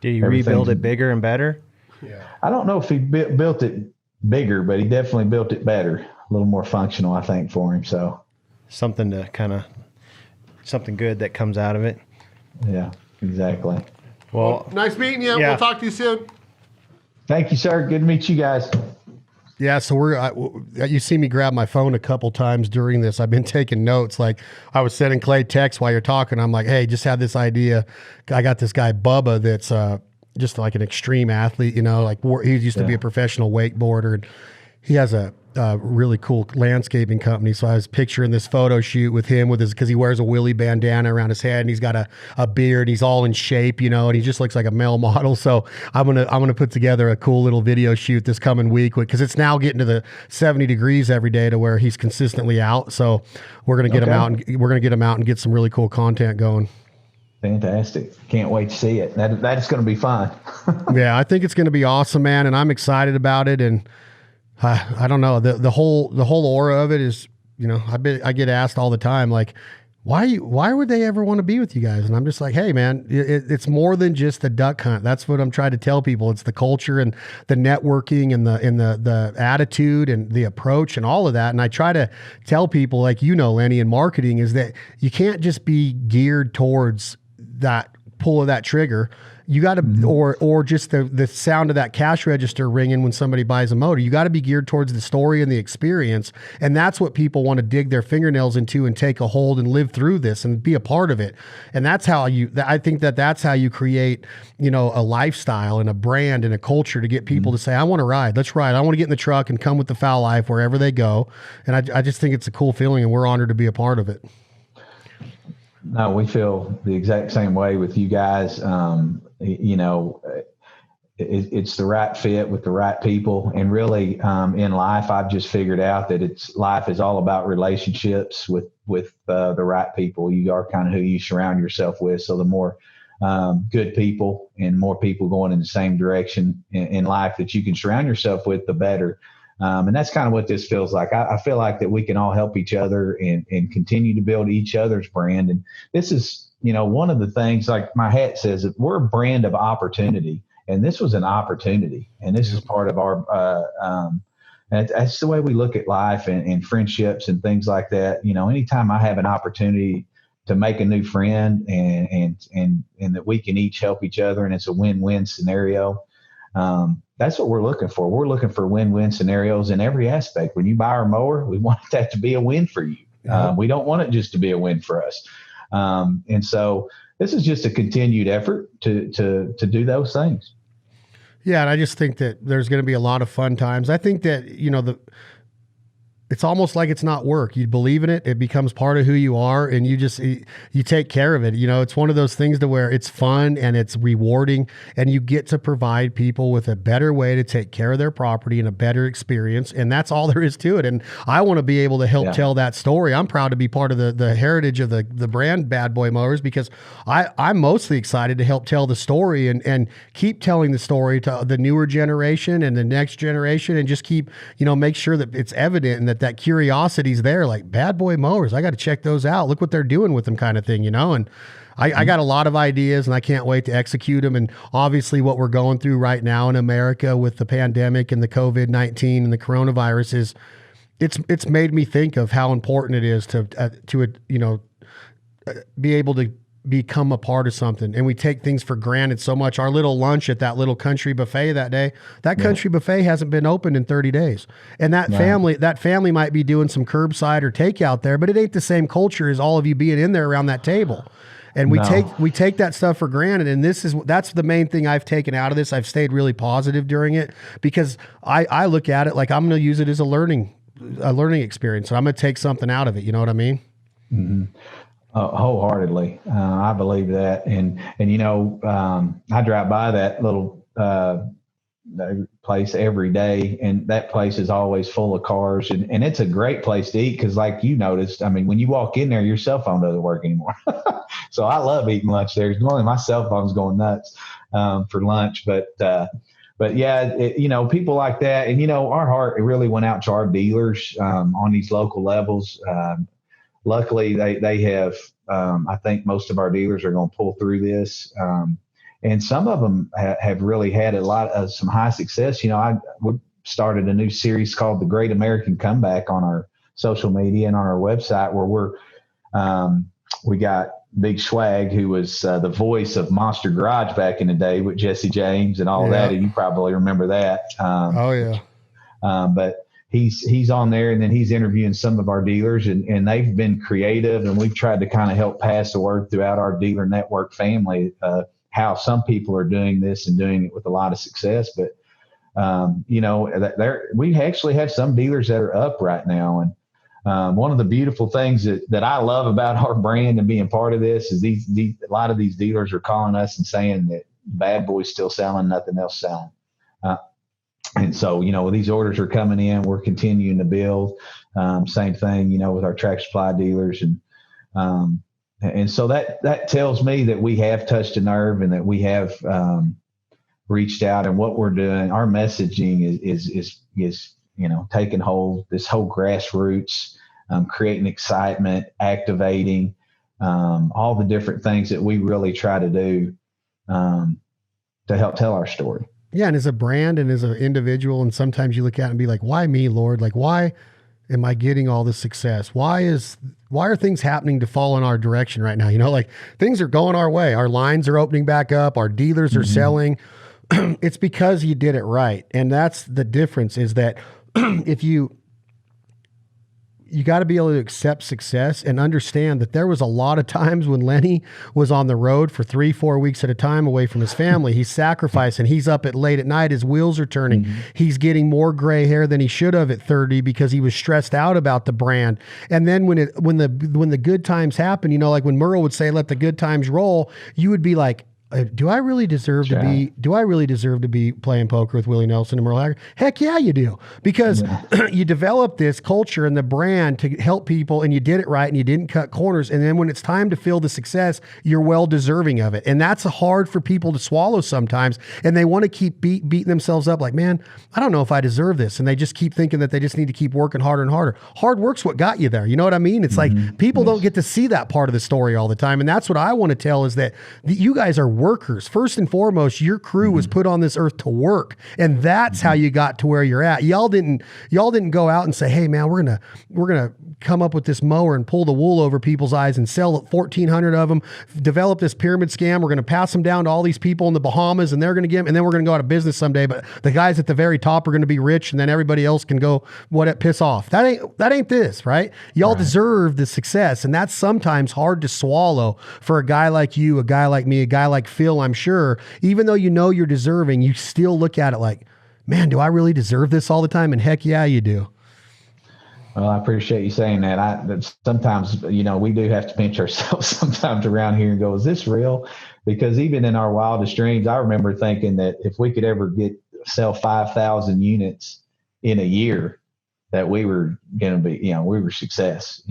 Did he rebuild it bigger and better? Yeah. I don't know if he built it bigger, but he definitely built it better, a little more functional, I think, for him. So something good that comes out of it. Yeah, exactly. Well, nice meeting you. Yeah. We'll talk to you soon. Thank you, sir. Good to meet you guys. Yeah, so you see me grab my phone a couple times during this. I've been taking notes. Like I was sending Clay texts while you're talking. I'm like, hey, just had this idea. I got this guy Bubba that's just like an extreme athlete, you know, like he used to be a professional wakeboarder, and he has a really cool landscaping company. So I was picturing this photo shoot with him because he wears a Willie bandana around his head, and he's got a beard. He's all in shape, you know, and he just looks like a male model. So I'm gonna put together a cool little video shoot this coming week, because it's now getting to the 70 degrees every day to where he's consistently out. So we're gonna get him out, and we're gonna get him out and get some really cool content going. Fantastic. Can't wait to see it. That's going to be fun. Yeah, I think it's going to be awesome, man. And I'm excited about it. And I don't know, the whole aura of it is, you know, I get asked all the time, like, why would they ever want to be with you guys? And I'm just like, hey man, it's more than just the duck hunt. That's what I'm trying to tell people. It's the culture and the networking and the attitude and the approach and all of that. And I try to tell people, like, you know, Lenny, in marketing, is that you can't just be geared towards that pull of that trigger. You got to, or just the sound of that cash register ringing when somebody buys a motor. You got to be geared towards the story and the experience. And that's what people want to dig their fingernails into and take a hold and live through this and be a part of it. And that's how I think that's how you create, you know, a lifestyle and a brand and a culture to get people to say, I want to ride. Let's ride. I want to get in the truck and come with the foul life wherever they go. And I just think it's a cool feeling, and we're honored to be a part of it. No, we feel the exact same way with you guys. You know, it's the right fit with the right people. And really, in life, I've just figured out that life is all about relationships with the right people. You are kind of who you surround yourself with. So the more good people and more people going in the same direction in life that you can surround yourself with, the better. And that's kind of what this feels like. I feel like that we can all help each other and continue to build each other's brand. And this is, you know, one of the things, like my hat says, that we're a brand of opportunity. And this was an opportunity. And this is part of our, and that's the way we look at life and friendships and things like that. You know, anytime I have an opportunity to make a new friend and that we can each help each other and it's a win-win scenario, that's what we're looking for. We're looking for win-win scenarios in every aspect. When you buy our mower, we want that to be a win for you. We don't want it just to be a win for us. And so this is just a continued effort to do those things. Yeah. And I just think that there's going to be a lot of fun times. I think that, you know, it's almost like it's not work. You believe in it. It becomes part of who you are, and you take care of it. You know, it's one of those things to where it's fun and it's rewarding, and you get to provide people with a better way to take care of their property and a better experience. And that's all there is to it. And I want to be able to help tell that story. I'm proud to be part of the heritage of the brand Bad Boy Mowers, because I'm mostly excited to help tell the story and keep telling the story to the newer generation and the next generation, and just keep, you know, make sure that it's evident and that curiosity's there, like Bad Boy Mowers. I got to check those out. Look what they're doing with them, kind of thing, you know? And I got a lot of ideas, and I can't wait to execute them. And obviously what we're going through right now in America with the pandemic and the COVID-19 and the coronavirus is it's made me think of how important it is to you know, be able to become a part of something. And we take things for granted so much. Our little lunch at that little country buffet that day, that country buffet hasn't been opened in 30 days. And that family might be doing some curbside or takeout there, but it ain't the same culture as all of you being in there around that table. And we take that stuff for granted. And that's the main thing I've taken out of this. I've stayed really positive during it, because I look at it like I'm going to use it as a learning experience. And I'm going to take something out of it. You know what I mean? Mm-hmm. Wholeheartedly. I believe that. And you know, I drive by that little place every day, and that place is always full of cars, and it's a great place to eat, because like you noticed, I mean, when you walk in there, your cell phone doesn't work anymore. So I love eating lunch there. Normally my cell phone's going nuts for lunch, but yeah, you know, people like that. And, you know, our heart really went out to our dealers on these local levels. Luckily, they have, I think most of our dealers are going to pull through this. And some of them have really had a lot of some high success. You know, we started a new series called The Great American Comeback on our social media and on our website, where we got Big Swag, who was the voice of Monster Garage back in the day with Jesse James and all that. And you probably remember that. But he's on there, and then he's interviewing some of our dealers, and they've been creative, and we've tried to kind of help pass the word throughout our dealer network family, how some people are doing this and doing it with a lot of success. But, we actually have some dealers that are up right now. And one of the beautiful things that I love about our brand and being part of this is a lot of these dealers are calling us and saying that Bad Boy's still selling, nothing else selling. And so, these orders are coming in, we're continuing to build. Same thing, with our Tractor Supply dealers. And so that tells me that we have touched a nerve and that we have reached out, and what we're doing, our messaging is taking hold, this whole grassroots, creating excitement, activating, all the different things that we really try to do to help tell our story. Yeah. And as a brand and as an individual, and sometimes you look at it and be like, why me, Lord? Like, why am I getting all this success? Why are things happening to fall in our direction right now? Like things are going our way. Our lines are opening back up. Our dealers are selling. It's because you did it right. And that's the difference, is that if you got to be able to accept success and understand that there was a lot of times when Lenny was on the road for 3-4 weeks at a time away from his family. He's sacrificing. He's up at late at night. His wheels are turning. He's getting more gray hair than he should have at 30 because he was stressed out about the brand. And then when the good times happen, like when Merle would say, let the good times roll, you would be like, do I really deserve to be playing poker with Willie Nelson and Merle Haggard? Heck yeah, you do. Because you developed this culture and the brand to help people, and you did it right and you didn't cut corners. And then when it's time to feel the success, you're well deserving of it. And that's hard for people to swallow sometimes. And they want to keep beating themselves up like, man, I don't know if I deserve this. And they just keep thinking that they just need to keep working harder and harder. Hard work's what got you there. You know what I mean? It's like people don't get to see that part of the story all the time. And that's what I want to tell, is that you guys are workers. First and foremost, your crew was put on this earth to work. And that's how you got to where you're at. Y'all didn't go out and say, hey man, we're going to come up with this mower and pull the wool over people's eyes and sell 1,400 of them, develop this pyramid scam. We're going to pass them down to all these people in the Bahamas, and they're going to get them, and then we're going to go out of business someday. But the guys at the very top are going to be rich, and then everybody else can go piss off. That ain't this, right? Y'all deserve the success. And that's sometimes hard to swallow for a guy like you, a guy like me, a guy like Phil, I'm sure. Even though you're deserving, you still look at it like, man, do I really deserve this all the time? And heck yeah, you do. Well, I appreciate you saying that. Sometimes, we do have to pinch ourselves sometimes around here and go, is this real? Because even in our wildest dreams, I remember thinking that if we could ever sell 5,000 units in a year, that we were going to be, we were success,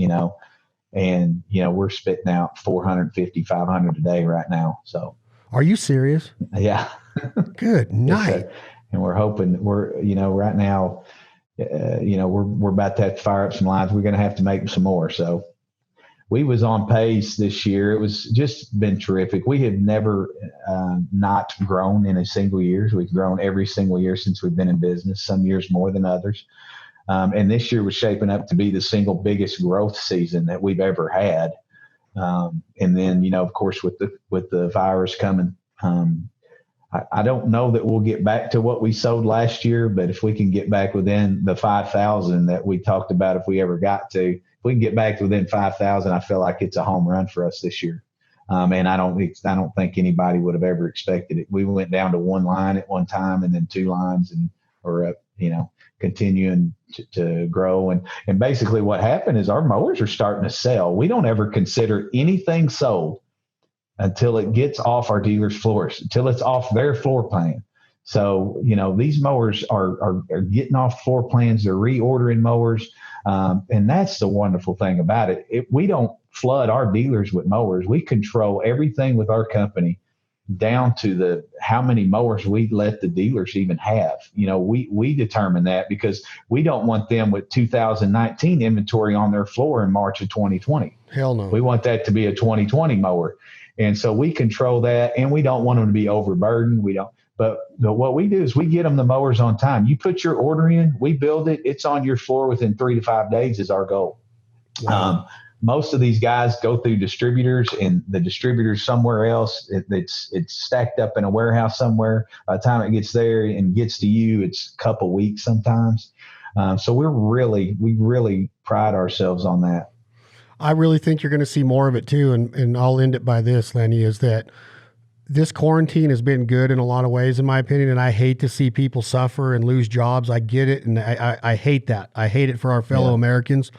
and, we're spitting out 450, 500 a day right now. So. Are you serious? Yeah. Good night. And we're hoping right now, we're about to have to fire up some lines. We're going to have to make some more. So we was on pace this year. It was just been terrific. We have never not grown in a single year. We've grown every single year since we've been in business, some years more than others. And this year was shaping up to be the single biggest growth season that we've ever had. And then, of course, with the virus coming, I don't know that we'll get back to what we sold last year, but if we can get back within the 5,000 that we talked about, if we ever got to, if we can get back to within 5,000, I feel like it's a home run for us this year. And I don't think anybody would have ever expected it. We went down to one line at one time and then two lines, and we're up, continuing to grow. And basically what happened is our mowers are starting to sell. We don't ever consider anything sold until it gets off our dealers' floors, until it's off their floor plan. So, these mowers are getting off floor plans. They're reordering mowers. And that's the wonderful thing about it. We don't flood our dealers with mowers. We control everything with our company down to how many mowers we let the dealers even have. We determine that because we don't want them with 2019 inventory on their floor in March of 2020. Hell no. We want that to be a 2020 mower. And so we control that, and we don't want them to be overburdened. But what we do is we get them the mowers on time. You put your order in, we build it. It's on your floor within 3 to 5 days is our goal. Wow. Most of these guys go through distributors, and the distributors somewhere else, it's stacked up in a warehouse somewhere. By the time it gets there and gets to you, it's a couple weeks sometimes. So we really pride ourselves on that. I really think you're going to see more of it too. And I'll end it by this, Lenny, is that this quarantine has been good in a lot of ways, in my opinion, and I hate to see people suffer and lose jobs. I get it, and I hate that. I hate it for our fellow Americans.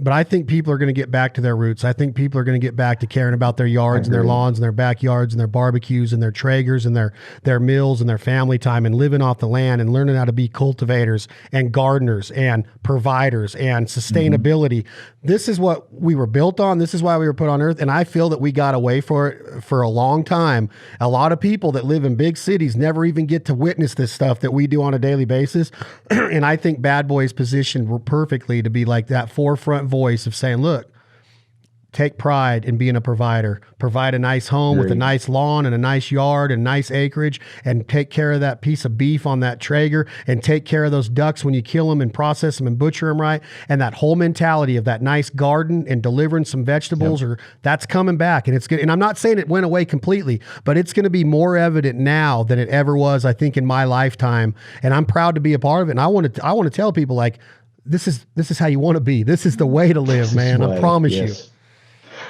But I think people are going to get back to their roots. I think people are going to get back to caring about their yards and their lawns and their backyards and their barbecues and their Traegers and their meals and their family time and living off the land and learning how to be cultivators and gardeners and providers and sustainability. This is what we were built on. This is why we were put on earth. And I feel that we got away for it for a long time. A lot of people that live in big cities never even get to witness this stuff that we do on a daily basis. And I think Bad Boy's positioned perfectly to be like that forefront voice of saying, look, take pride in being a provider, provide a nice home with a nice lawn and a nice yard and nice acreage, and take care of that piece of beef on that Traeger, and take care of those ducks when you kill them and process them and butcher them right. And that whole mentality of that nice garden and delivering some vegetables, or that's coming back, and it's good. And I'm not saying it went away completely, but it's going to be more evident now than it ever was, I think, in my lifetime. And I'm proud to be a part of it. And I want to tell people, like, this is how you want to be. This is the way to live, man. I promise you.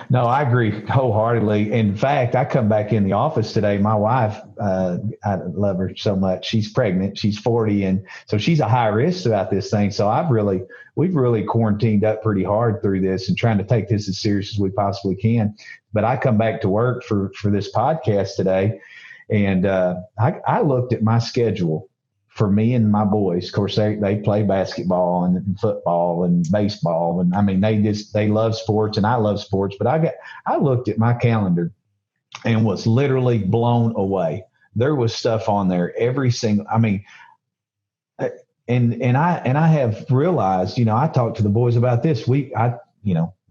No, I agree wholeheartedly. In fact, I come back in the office today. My wife, I love her so much. She's pregnant. She's 40. And so she's a high risk about this thing. So we've really quarantined up pretty hard through this and trying to take this as serious as we possibly can. But I come back to work for this podcast today. And I looked at my schedule for me and my boys. Of course, they play basketball and football and baseball. And I mean, they love sports, and I love sports, but I looked at my calendar and was literally blown away. There was stuff on there every single, I mean, and I have realized, I talked to the boys about this week.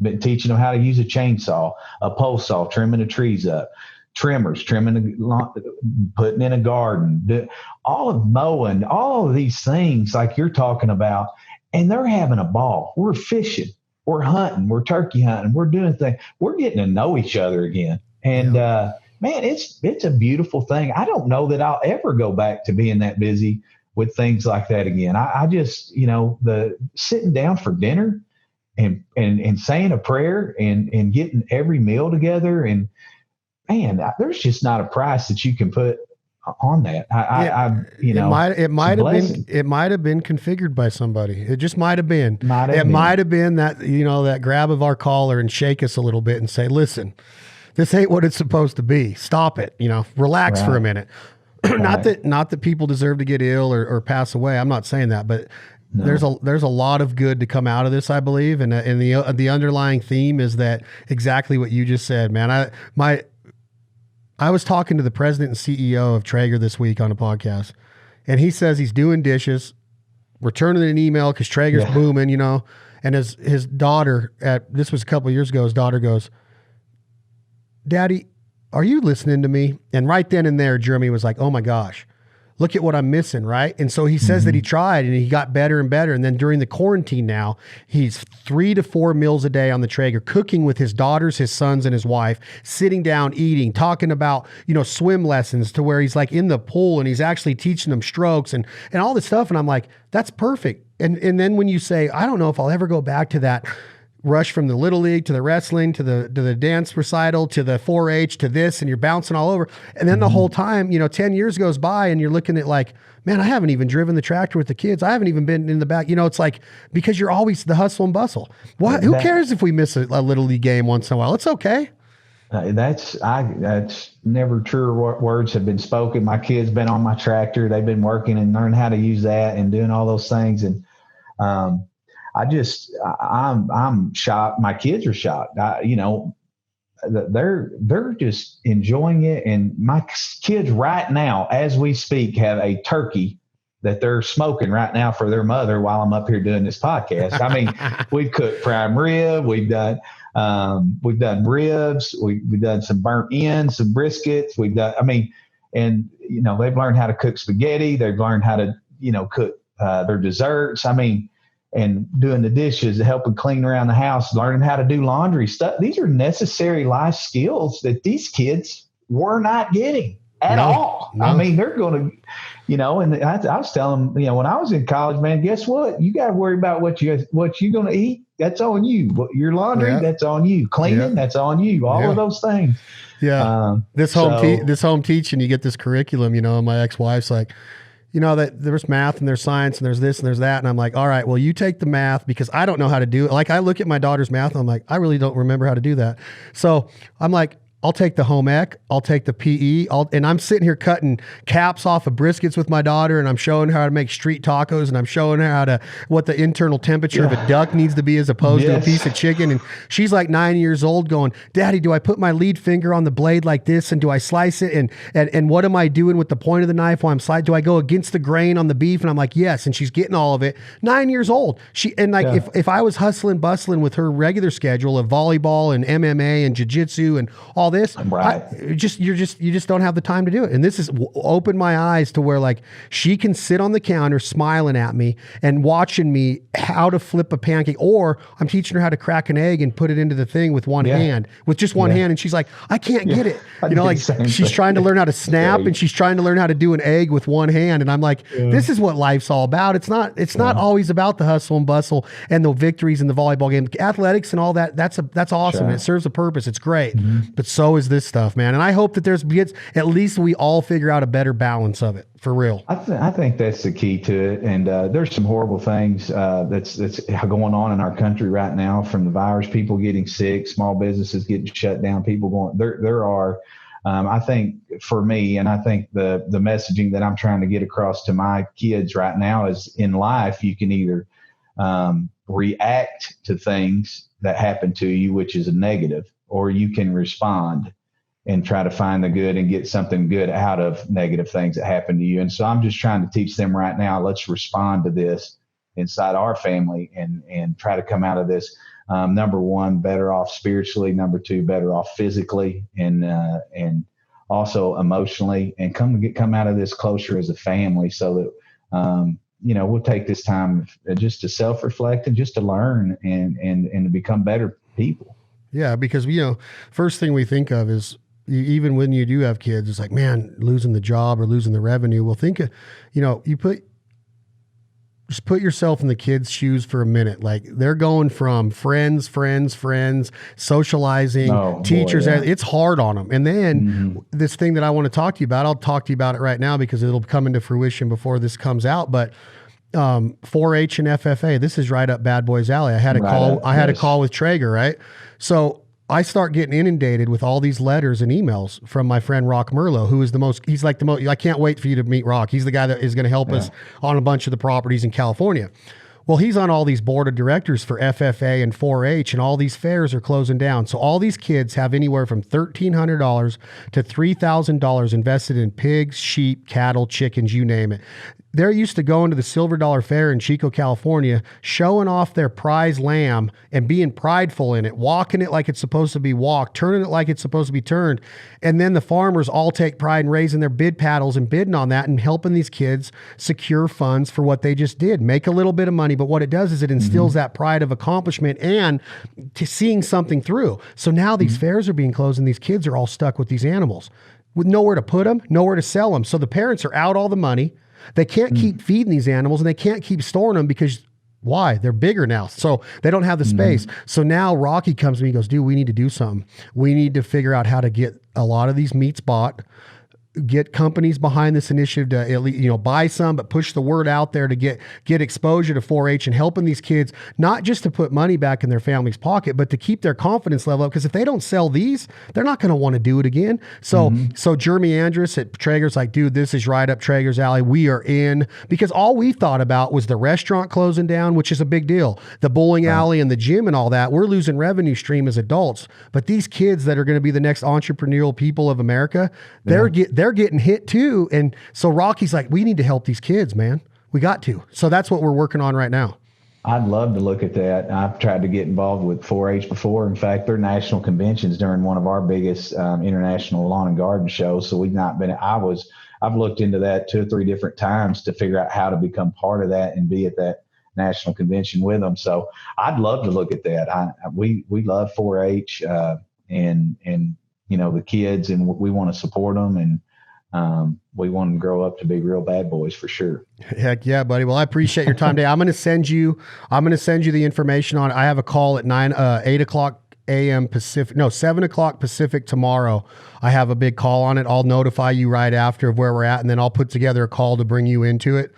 Been teaching them how to use a chainsaw, a pole saw, trimming the trees up, trimmers, putting in a garden, all of mowing, all of these things like you're talking about, and they're having a ball. We're fishing, we're hunting, we're turkey hunting, we're doing things. We're getting to know each other again. And man, it's a beautiful thing. I don't know that I'll ever go back to being that busy with things like that again. I just, the sitting down for dinner and saying a prayer and getting every meal together, and man, there's just not a price that you can put on that. It might have been configured by somebody. It just might have been. It might have been that, that grab of our collar and shake us a little bit and say, listen, this ain't what it's supposed to be. Stop it. Relax for a minute. Not that people deserve to get ill or pass away. I'm not saying that, but no. There's a lot of good to come out of this, I believe. And the underlying theme is that exactly what you just said, man. I was talking to the president and CEO of Traeger this week on a podcast, and he says he's doing dishes, returning an email because Traeger's booming, and his daughter, this was a couple of years ago, his daughter goes, Daddy, are you listening to me? And right then and there, Jeremy was like, oh my gosh, look at what I'm missing, right? And so he says that he tried and he got better and better. And then during the quarantine now, he's 3 to 4 meals a day on the Traeger, cooking with his daughters, his sons, and his wife, sitting down, eating, talking about, swim lessons, to where he's like in the pool and he's actually teaching them strokes and all this stuff. And I'm like, that's perfect. And then when you say, I don't know if I'll ever go back to that rush from the Little League to the wrestling to the dance recital to the 4-H to this, and you're bouncing all over. And then the whole time, 10 years goes by and you're looking at like, man, I haven't even driven the tractor with the kids. I haven't even been in the back. It's like, because you're always the hustle and bustle. Who cares if we miss a Little League game once in a while? It's okay. That's never truer words have been spoken. My kids been on my tractor. They've been working and learning how to use that and doing all those things. And, I'm shocked. My kids are shocked. They're just enjoying it. And my kids right now, as we speak, have a turkey that they're smoking right now for their mother while I'm up here doing this podcast. I mean, we've cooked prime rib. We've done ribs. We've done some burnt ends, some briskets. And they've learned how to cook spaghetti. They've learned how to, cook their desserts. And doing the dishes, helping clean around the house, learning how to do laundry stuff. These are necessary life skills that these kids were not getting. at No, all. no. I mean, they're going to, and I was telling them, when I was in college, man, guess what? You got to worry about what you're going to eat. That's on you. Your laundry, Yeah. that's on you. Cleaning, that's on you. All of those things. Yeah. This home teaching, you get this curriculum, and my ex-wife's like, that there's math and there's science and there's this and there's that. And I'm like, all right, well, you take the math because I don't know how to do it. Like I look at my daughter's math and I'm like, I really don't remember how to do that. So I'm like, I'll take the home ec, I'll take the PE, and I'm sitting here cutting caps off of briskets with my daughter, and I'm showing her how to make street tacos, and I'm showing her what the internal temperature of a duck needs to be as opposed to a piece of chicken. And she's like 9 years old going, Daddy, do I put my lead finger on the blade like this, and do I slice it? And what am I doing with the point of the knife while I'm sliding? Do I go against the grain on the beef? And I'm like, yes. And she's getting all of it. 9 years old. If I was hustling, bustling with her regular schedule of volleyball and MMA and jiu-jitsu and all this, right. you just don't have the time to do it. And this has opened my eyes to where like she can sit on the counter smiling at me and watching me how to flip a pancake, or I'm teaching her how to crack an egg and put it into the thing with one hand, with just one hand. And she's like, I can't get it. Like she's trying to learn how to snap and she's trying to learn how to do an egg with one hand. And I'm like, this is what life's all about. It's not always about the hustle and bustle and the victories in the volleyball game. Athletics and all that, that's awesome. Sure. It serves a purpose. It's great. But so is this stuff, man. And I hope that at least we all figure out a better balance of it, for real. I think that's the key to it. And there's some horrible things that's going on in our country right now, from the virus, people getting sick, small businesses getting shut down, people going, there are, I think for me, and I think the messaging that I'm trying to get across to my kids right now is, in life, you can either react to things that happen to you, which is a negative, or you can respond and try to find the good and get something good out of negative things that happen to you. And so I'm just trying to teach them right now, let's respond to this inside our family and try to come out of this, number one, better off spiritually, number two, better off physically, and also emotionally, and come out of this closer as a family, so that, we'll take this time just to self-reflect and just to learn and to become better people. Yeah, because, first thing we think of is, even when you do have kids, it's like, man, losing the job or losing the revenue. Well, think of, just put yourself in the kids' shoes for a minute. Like, they're going from friends, socializing, teachers. Boy, yeah. It's hard on them. And then this thing that I want to talk to you about, I'll talk to you about it right now because it'll come into fruition before this comes out. But 4-H and FFA, this is right up Bad Boys Alley. I had a call with Traeger, right? So I start getting inundated with all these letters and emails from my friend Rock Merlo, who is he's like the most, I can't wait for you to meet Rock. He's the guy that is going to help us on a bunch of the properties in California. Well, he's on all these board of directors for FFA and 4-H, and all these fairs are closing down. So all these kids have anywhere from $1,300 to $3,000 invested in pigs, sheep, cattle, chickens, you name it. They're used to going to the Silver Dollar Fair in Chico, California, showing off their prize lamb and being prideful in it, walking it like it's supposed to be walked, turning it like it's supposed to be turned. And then the farmers all take pride in raising their bid paddles and bidding on that and helping these kids secure funds for what they just did. Make a little bit of money, but what it does is it instills that pride of accomplishment and to seeing something through. So now these fairs are being closed and these kids are all stuck with these animals with nowhere to put them, nowhere to sell them. So the parents are out all the money. They can't keep feeding these animals and they can't keep storing them because why? They're bigger now. So they don't have the space. So now Rocky comes to me and goes, dude, we need to do something. We need to figure out how to get a lot of these meats bought, get companies behind this initiative to at least, buy some, but push the word out there to get exposure to 4-H and helping these kids, not just to put money back in their family's pocket, but to keep their confidence level up. Because if they don't sell these, they're not going to want to do it again. So Jeremy Andrus at Traeger's like, dude, this is right up Traeger's alley. We are in, because all we thought about was the restaurant closing down, which is a big deal. The bowling alley and the gym and all that, we're losing revenue stream as adults. But these kids that are going to be the next entrepreneurial people of America, they're getting hit too. And so Rocky's like, we need to help these kids, man. We got to. So that's what we're working on right now. I'd love to look at that. I've tried to get involved with 4-H before. In fact, their national conventions during one of our biggest international lawn and garden shows. So we've not been, I've looked into that 2 or 3 different times to figure out how to become part of that and be at that national convention with them. So I'd love to look at that. We love 4-H and the kids, and we want to support them. And we want them to grow up to be real bad boys for sure. Heck yeah, buddy. Well, I appreciate your time today. I'm going to send you the information on. I have a call at 8 o'clock a.m. Pacific. No, 7 o'clock Pacific tomorrow. I have a big call on it. I'll notify you right after of where we're at, and then I'll put together a call to bring you into it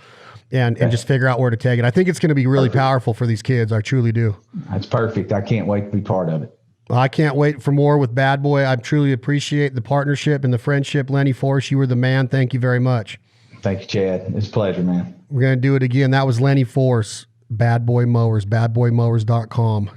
and just figure out where to take it. I think it's going to be really powerful for these kids. I truly do. That's perfect. I can't wait to be part of it. I can't wait for more with Bad Boy. I truly appreciate the partnership and the friendship. Lenny Forrest, you were the man. Thank you very much. Thank you, Chad. It's a pleasure, man. We're going to do it again. That was Lenny Forrest, Bad Boy Mowers, badboymowers.com,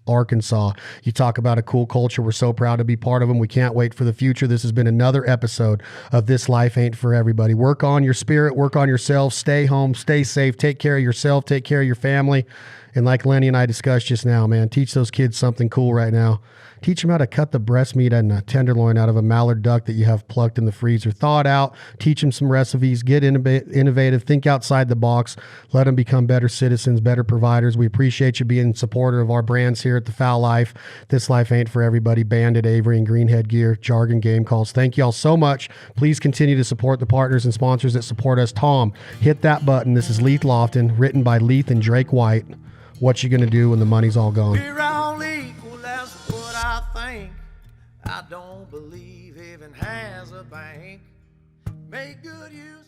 Arkansas. You talk about a cool culture. We're so proud to be part of them. We can't wait for the future. This has been another episode of This Life Ain't For Everybody. Work on your spirit, work on yourself, stay home, stay safe, take care of yourself, take care of your family. And like Lenny and I discussed just now, man, teach those kids something cool right now. Teach them how to cut the breast meat and a tenderloin out of a mallard duck that you have plucked in the freezer. Thaw it out. Teach them some recipes. Get innovative. Think outside the box. Let them become better citizens, better providers. We appreciate you being a supporter of our brands here at The Foul Life. This Life Ain't For Everybody. Bandit, Avery, and Greenhead Gear. Jargon Game Calls. Thank you all so much. Please continue to support the partners and sponsors that support us. Tom, hit that button. This is Leith Lofton, written by Leith and Drake White. What you gonna do when the money's all gone? We're all equal, that's what I think. I don't believe heaven has a bank. Make good use